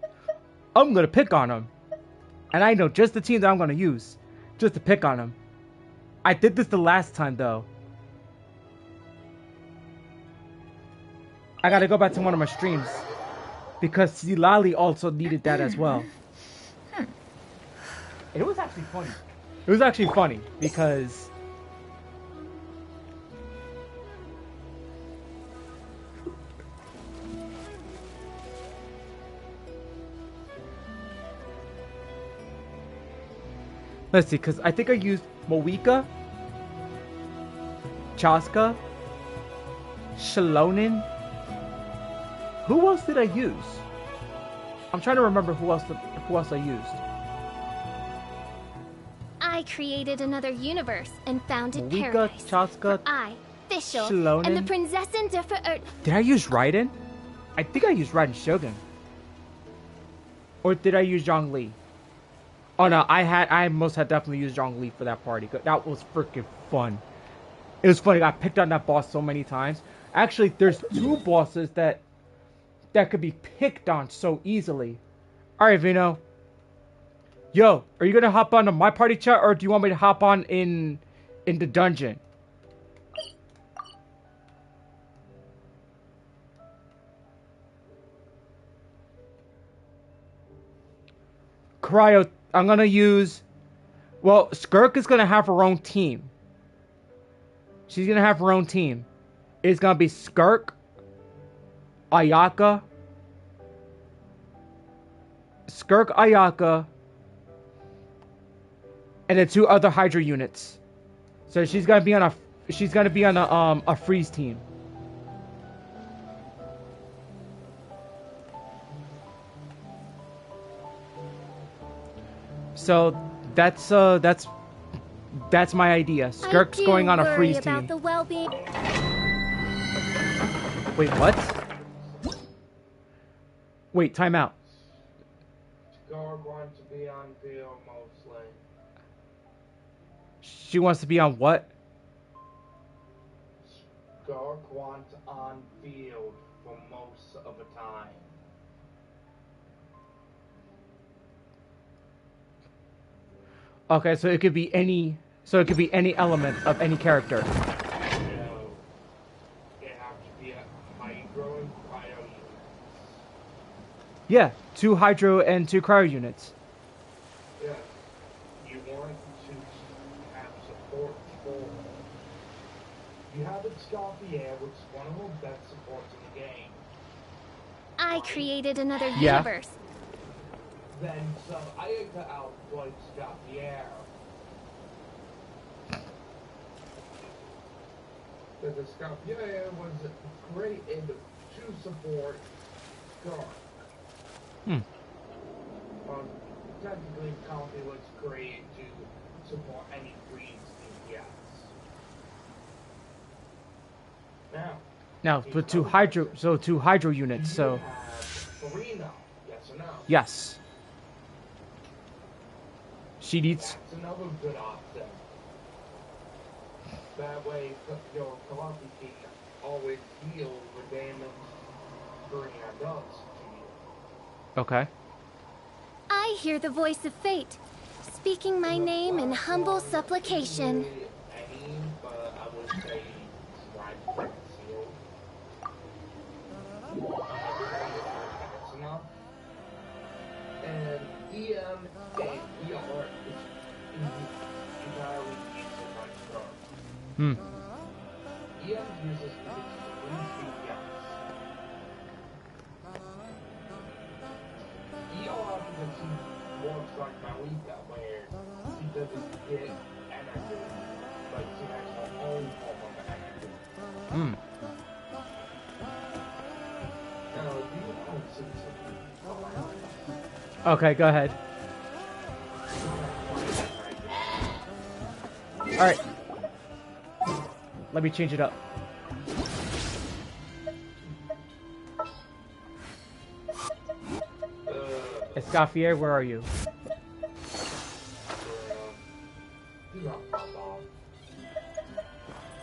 Speaker 1: I'm going to pick on him. And I know just the team that I'm going to use just to pick on him. I did this the last time, though. I gotta go back to one of my streams. Because Silali also needed that as well. It was actually funny. It was actually funny, because... Let's see, because I think I used Moika, Chaska, Shalonin. Who else did I use? I'm trying to remember who else I used.
Speaker 10: I created another universe and founded
Speaker 1: Moika,
Speaker 10: paradise.
Speaker 1: Chaska,
Speaker 10: I, Fischl,
Speaker 1: Shalonin.
Speaker 10: and the Prinzessin de Ver...
Speaker 1: Did I use Raiden? I think I used Raiden Shogun. Or did I use Zhongli? Oh no, I most had definitely used Zhongli for that party. That was freaking fun. It was funny. I picked on that boss so many times. Actually, there's two bosses that could be picked on so easily. All right, Vino. Yo, are you gonna hop on to my party chat, or do you want me to hop on in the dungeon? Cryo, I'm gonna use. Well, Skirk is gonna have her own team. She's gonna have her own team. It's gonna be Skirk, Ayaka, and then 2 other Hydra units. So she's gonna be on a freeze team. So that's my idea. Skirk's going on a freeze team.
Speaker 10: The well-being.
Speaker 1: Wait, what? Wait, time out.
Speaker 11: Skirk wants to be on field mostly.
Speaker 1: She wants to be on what?
Speaker 11: Skirk wants on field for most of the time.
Speaker 1: Okay, so it could be any. So it could be any element of any character.
Speaker 11: It has to be a Hydro and Cryo unit.
Speaker 1: Yeah, 2 Hydro and 2 Cryo units.
Speaker 11: Yeah. You want to have support for. You have it Scorpier, which is one of the best supports in the game.
Speaker 10: I created another
Speaker 1: Yeah.
Speaker 10: universe.
Speaker 11: Then some Ayaka output Scorpier. Because the Scorpier was created to support Skirk. Technically, Coffee was created to support any freeze DPS.
Speaker 1: Now, with 2 Hydro, so 2 Hydro units. So
Speaker 11: Farina, yes or no?
Speaker 1: yes, she needs.
Speaker 11: That's another good option. That way, your Coffee can always heal the damage Farina does to you.
Speaker 1: Okay.
Speaker 10: I hear the voice of fate, speaking my name in humble supplication.
Speaker 11: But I would say Scribe Seal. That's enough. And EM and ER is entirely useless on Skirk. EM uses its freeze DPS. ER because he works like Malika, where he doesn't get energy, but she has her own form of energy. Now, do you want to see something?
Speaker 1: Okay, go ahead. All right. Let me change it up. Escoffier, where are you?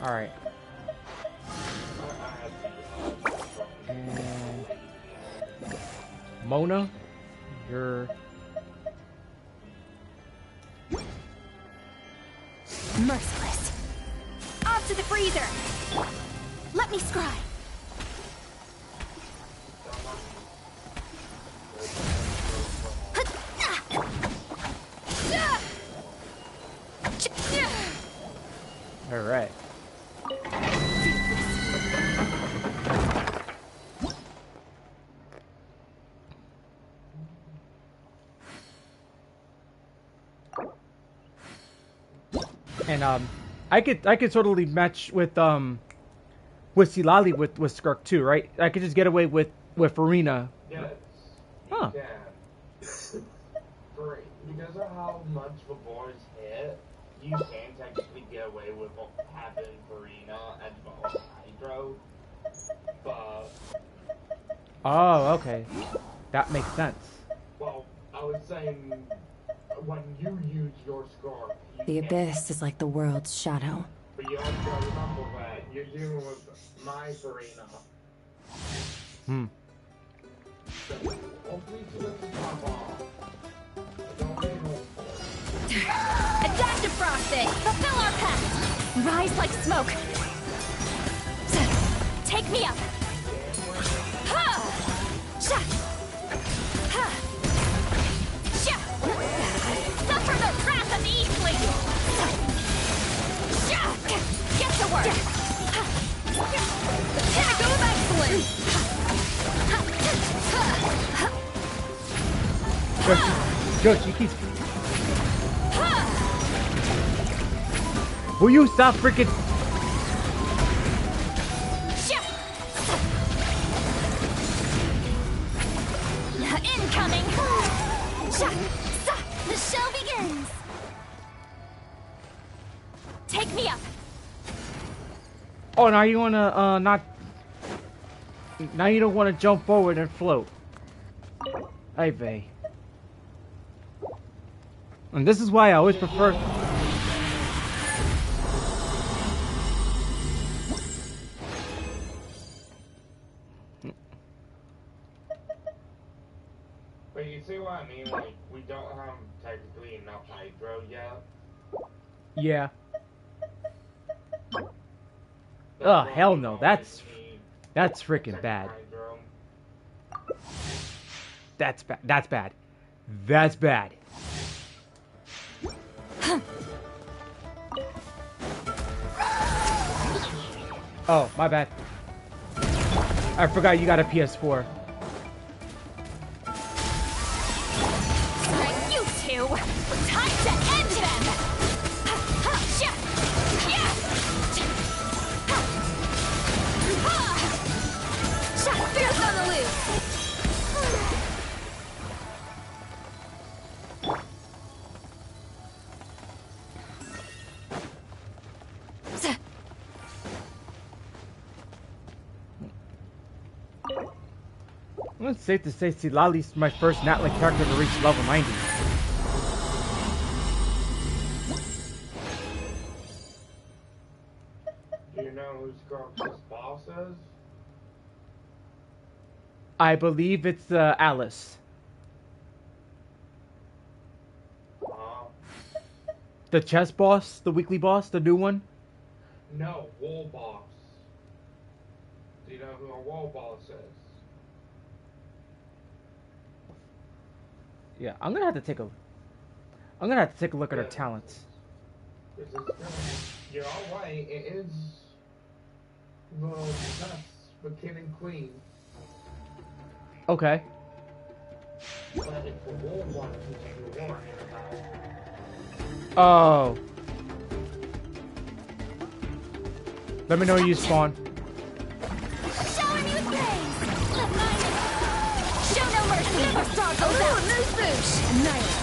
Speaker 1: All right. And Mona, you're
Speaker 10: Merciless. Off to the freezer. Let me scry.
Speaker 1: all right. And I could totally match with Silali with Skirk too, right? I could just get away with Farina.
Speaker 11: Yes.
Speaker 1: Huh.
Speaker 11: Yeah. Because of how much the boars hit, you can technically get away with having Farina as well as Hydro. But
Speaker 1: Oh, okay. That makes sense.
Speaker 11: Well, I was saying, when you use your scarf,
Speaker 2: The abyss is like the world's shadow.
Speaker 11: but you also gotta remember that you're dealing with my Farina.
Speaker 1: Hmm.
Speaker 11: So, hopefully she doesn't pop off. But don't be hopeful.
Speaker 10: Attack defrosting! Fulfill our pact! Rise like smoke! Take me up! Ha! Sha! Ha! Sha! Suffer the wrath of Eastling! Sha! Get to work! Pinnacle of excellence!
Speaker 1: Joshi keeps. Will you stop freaking?
Speaker 10: Incoming! The show begins! Take me up!
Speaker 1: Oh, now you wanna not? Now you don't want to jump forward and float. Hey, Vay. And this is why I always prefer.
Speaker 11: But you see what I mean? Like, we don't have technically enough hydro yet.
Speaker 1: Yeah. Oh, hell no. That's freaking bad. That's bad. That's bad. That's bad. Oh, my bad. I forgot you got a PS4.
Speaker 10: Alright, you two! Time to end them! Fierce on the loose!
Speaker 1: Well, it's safe to say Silali's my first Natlik character to reach level 90.
Speaker 11: Do you know who Scarf's boss is?
Speaker 1: I believe it's Alice. The chess boss, the weekly boss, the new one?
Speaker 11: No, Wall Boss. Do you know who a Wall Boss is?
Speaker 1: Yeah, I'm gonna have to take a look at her talents.
Speaker 11: You're alright, it is the chess for king and queen.
Speaker 1: Okay.
Speaker 11: But it's the Wall Boss who's the war.
Speaker 1: Oh. Let me know when you spawn.
Speaker 10: Shower me with praise! Let mine show no mercy! Never star goes out! No swoosh! Annihilate!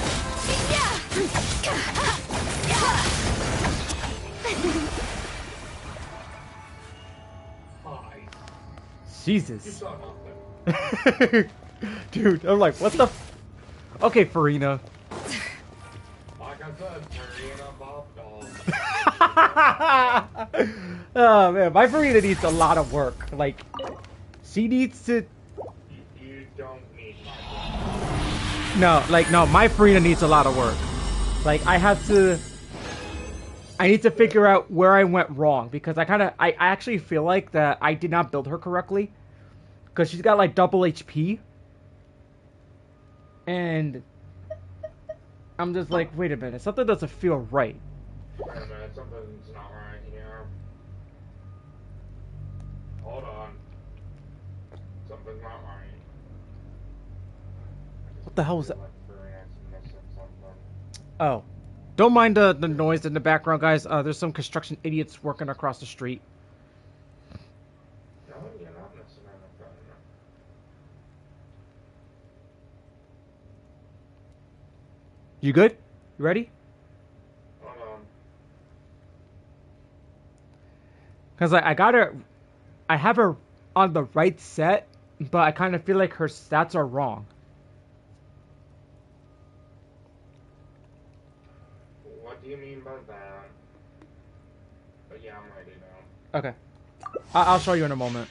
Speaker 1: Jesus. Dude, I'm like, what the f. Okay, Farina.
Speaker 11: Like I said, Farina Bob Dog.
Speaker 1: Oh man, my Farina needs a lot of work. Like, she needs to.
Speaker 11: You don't need
Speaker 1: No, my Farina needs a lot of work. Like, I need to figure out where I went wrong, because I actually feel like that I did not build her correctly. Because she's got like double HP. And I'm just like, wait a minute, something doesn't feel right.
Speaker 11: Wait a minute, something's not right here. Hold on. Something's not right.
Speaker 1: What the hell was that? Oh. Don't mind the noise in the background, guys. There's some construction idiots working across the street.
Speaker 11: No, you're not missing anything.
Speaker 1: You good? You ready?
Speaker 11: Hold on.
Speaker 1: Because I have her on the right set, but I kind of feel like her stats are wrong.
Speaker 11: What do you mean by that? But yeah, I'm ready now.
Speaker 1: Okay. I'll show you in a moment.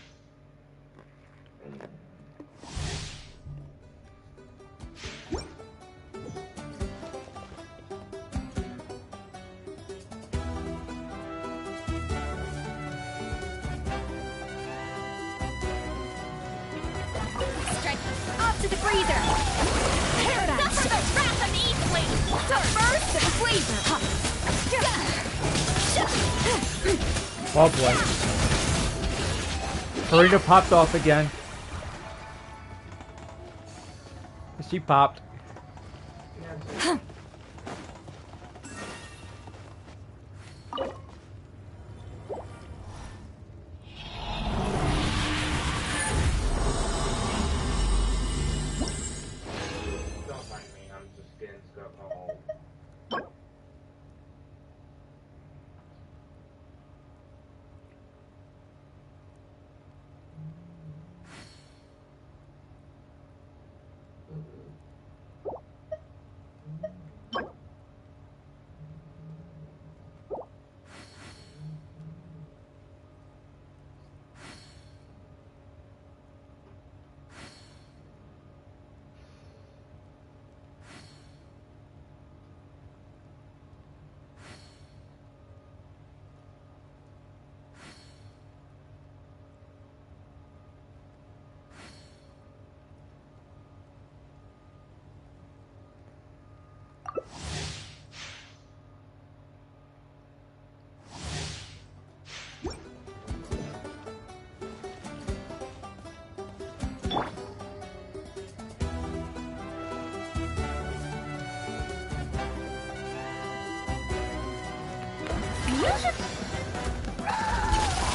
Speaker 10: Off to the freezer! Paradise! Suffer the wrath of the Eastling! Submerge the flavor!
Speaker 1: Oh boy. Karina popped off again. She popped.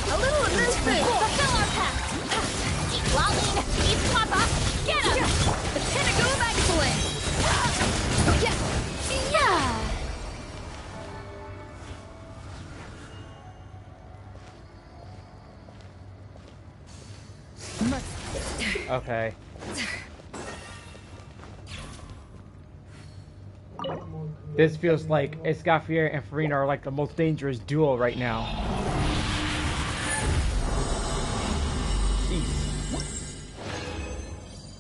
Speaker 10: A little of this food! Fulfill our pact! Eat Lalin! Eat Papa! Get him! The pinnacle of excellence! Yeah!
Speaker 1: Okay. This feels like Escoffier and Farina are like the most dangerous duo right now. Jeez.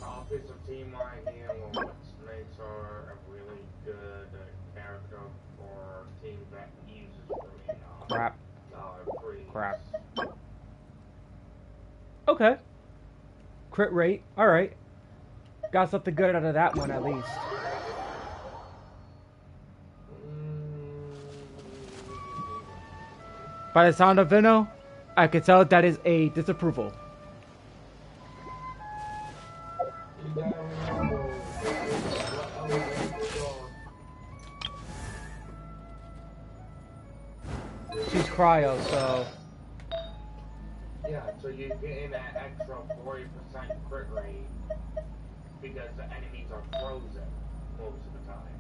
Speaker 11: Offensive team right here makes her a really good character for a team that uses Farina.
Speaker 1: Crap. Crap. Okay. Crit rate. Alright. Got something good out of that one at least. By the sound of Vino, I can tell that is a disapproval. She's cryo, so...
Speaker 11: Yeah, so you're getting that extra 40% crit rate because the enemies are frozen most of the time.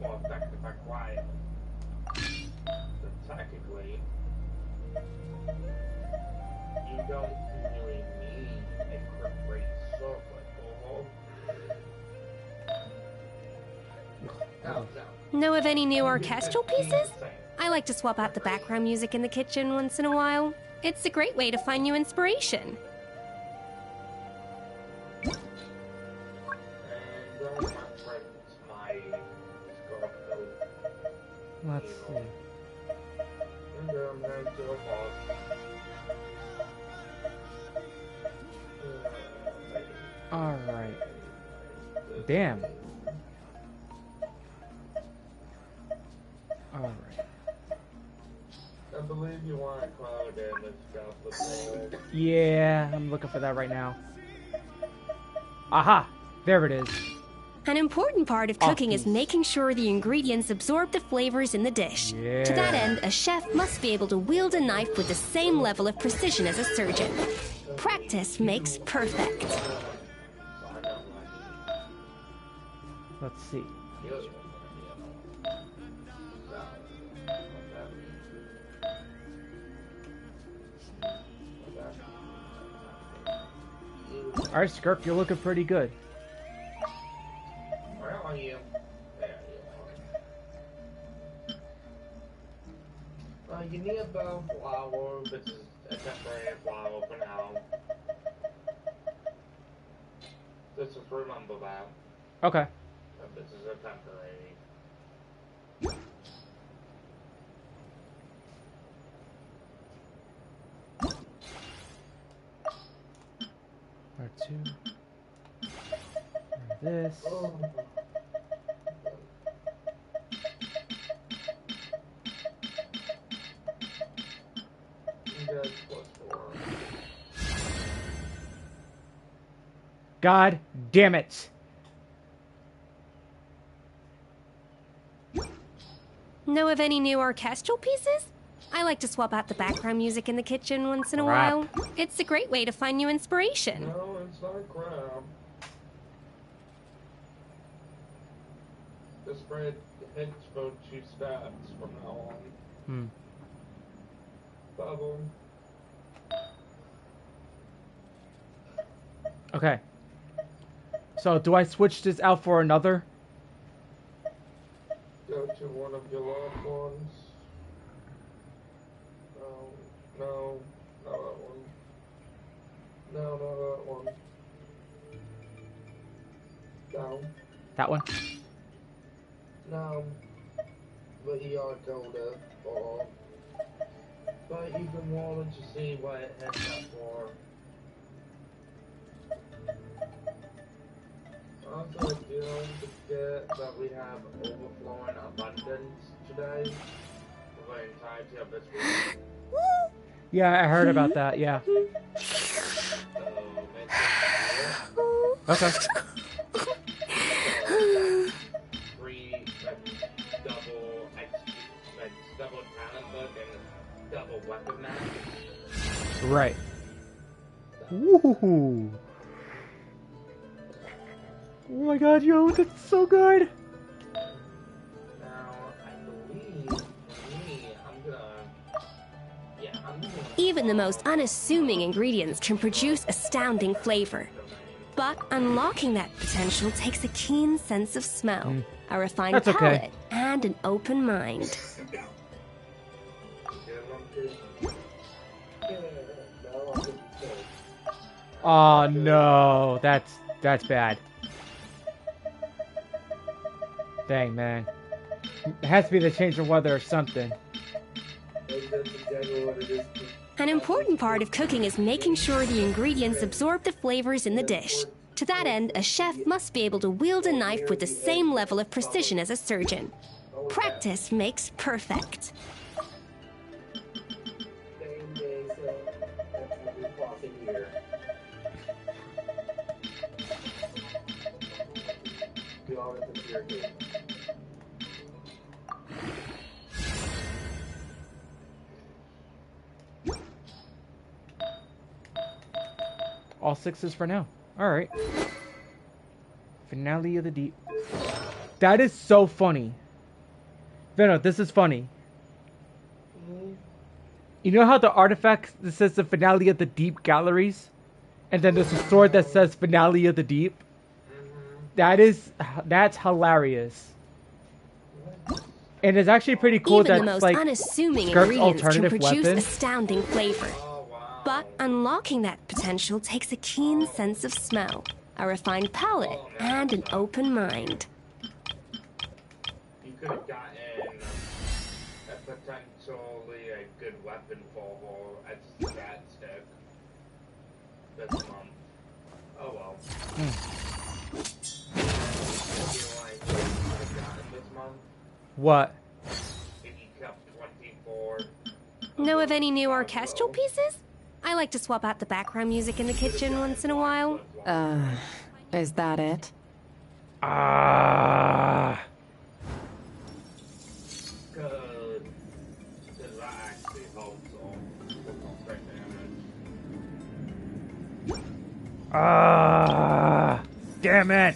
Speaker 11: Well, affected by cryo. So technically, you don't really need a crit rate circle.
Speaker 12: Know of any new orchestral pieces? I like to swap out the background music in the kitchen once in a while. It's a great way to find new inspiration.
Speaker 1: Let's see. Alright. Damn. Alright.
Speaker 11: I believe you want cloud damage stuff.
Speaker 1: Yeah, I'm looking for that right now. Aha! There it is.
Speaker 12: An important part of cooking is making sure the ingredients absorb the flavors in the dish.
Speaker 1: Yeah.
Speaker 12: To that end, a chef must be able to wield a knife with the same level of precision as a surgeon. Practice makes perfect.
Speaker 1: Let's see. Alright, Skirk, you're looking pretty good.
Speaker 11: Where are you? There you are. You need a flower, which is a temporary flower for now. This is remember that.
Speaker 1: Okay.
Speaker 11: This is a temporary.
Speaker 1: R2. This.
Speaker 11: Oh.
Speaker 1: God damn it.
Speaker 12: Know of any new orchestral pieces? I like to swap out the background music in the kitchen once in a
Speaker 1: Crap.
Speaker 12: while. It's a great way to find new inspiration.
Speaker 11: No, it's not crap. The spread hits for 2 stats from now on. Bubble.
Speaker 1: Okay. So, do I switch this out for another?
Speaker 11: Go to one of your loved ones. No, not that one. No, not that one. No.
Speaker 1: That one?
Speaker 11: No. But you are told it for. But you can wanted to see what it heads up for. Also, don't forget that we have overflowing abundance today for the entirety of this week.
Speaker 1: Yeah, I heard about that, yeah.
Speaker 11: So, make sure
Speaker 1: Okay.
Speaker 11: free double talent book and double weapon map.
Speaker 1: Right. Woohoo! Oh my god, yo, that's so good!
Speaker 11: Now, I believe, for me, I'm gonna...
Speaker 12: Even the most unassuming ingredients can produce astounding flavor. But unlocking that potential takes a keen sense of smell, a refined
Speaker 1: That's okay.
Speaker 12: palate, and an open mind.
Speaker 1: Oh no, that's bad. Dang, man. It has to be the change of weather or something.
Speaker 12: An important part of cooking is making sure the ingredients absorb the flavors in the dish. To that end, a chef must be able to wield a knife with the same level of precision as a surgeon. Practice makes perfect.
Speaker 1: All 6s for now. Alright. Finale of the Deep. That is so funny. Venom, this is funny. You know how the artifact that says the Finale of the Deep galleries? And then there's a sword that says Finale of the Deep? That's hilarious. And it's actually pretty cool
Speaker 12: Even
Speaker 1: that
Speaker 12: the most
Speaker 1: like
Speaker 12: unassuming
Speaker 1: Skirk's
Speaker 12: ingredients can
Speaker 1: alternative
Speaker 12: produce
Speaker 1: weapon.
Speaker 12: astounding flavor. But unlocking that potential takes a keen sense of smell, a refined palate, and an open mind.
Speaker 11: You could have gotten a potentially a good weapon for her as a stat stick this month. Oh well.
Speaker 1: What?
Speaker 11: If you kept 24.
Speaker 12: Know of any new orchestral pieces? I like to swap out the background music in the kitchen once in a while.
Speaker 2: Is that it?
Speaker 1: Ah.
Speaker 11: Good. Because that actually helps on crit damage.
Speaker 1: Ah. Damn it.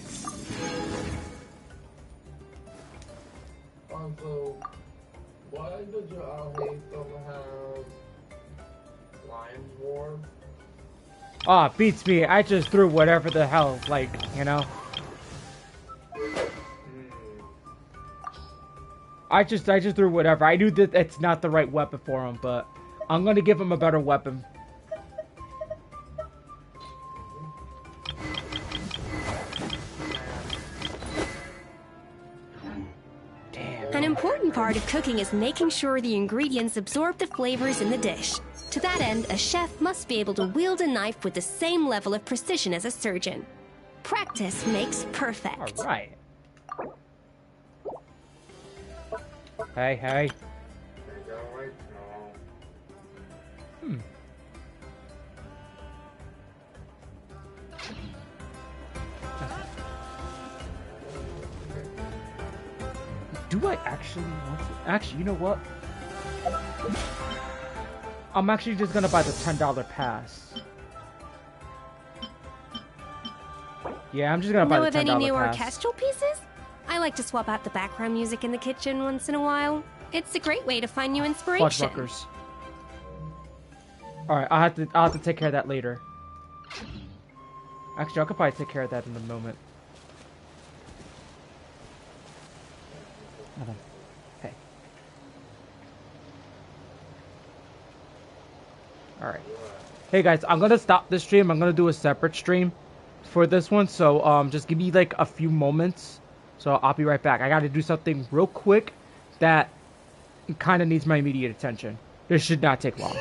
Speaker 11: Also, why did your Alhaitham have Lion's War?
Speaker 1: Oh, beats me. I just threw whatever the hell, like, you know. I just threw whatever. I knew that it's not the right weapon for him, but I'm gonna give him a better weapon.
Speaker 12: An important part of cooking is making sure the ingredients absorb the flavors in the dish. To that end, a chef must be able to wield a knife with the same level of precision as a surgeon. Practice makes perfect.
Speaker 1: All right. Hey, hey. Do I actually want to? Actually, you know what? I'm actually just gonna buy the $10 pass. Yeah, I'm just gonna buy the $10 pass.
Speaker 12: Know of any new orchestral pieces? I like to swap out the background music in the kitchen once in a while. It's a great way to find new inspiration.
Speaker 1: Buckers. All right, I'll have to take care of that later. Actually, I could probably take care of that in a moment. Hold on. Hey. All right. Hey guys, I'm gonna stop this stream. I'm gonna do a separate stream for this one. So just give me like a few moments. So I'll be right back. I gotta do something real quick that kind of needs my immediate attention. This should not take long.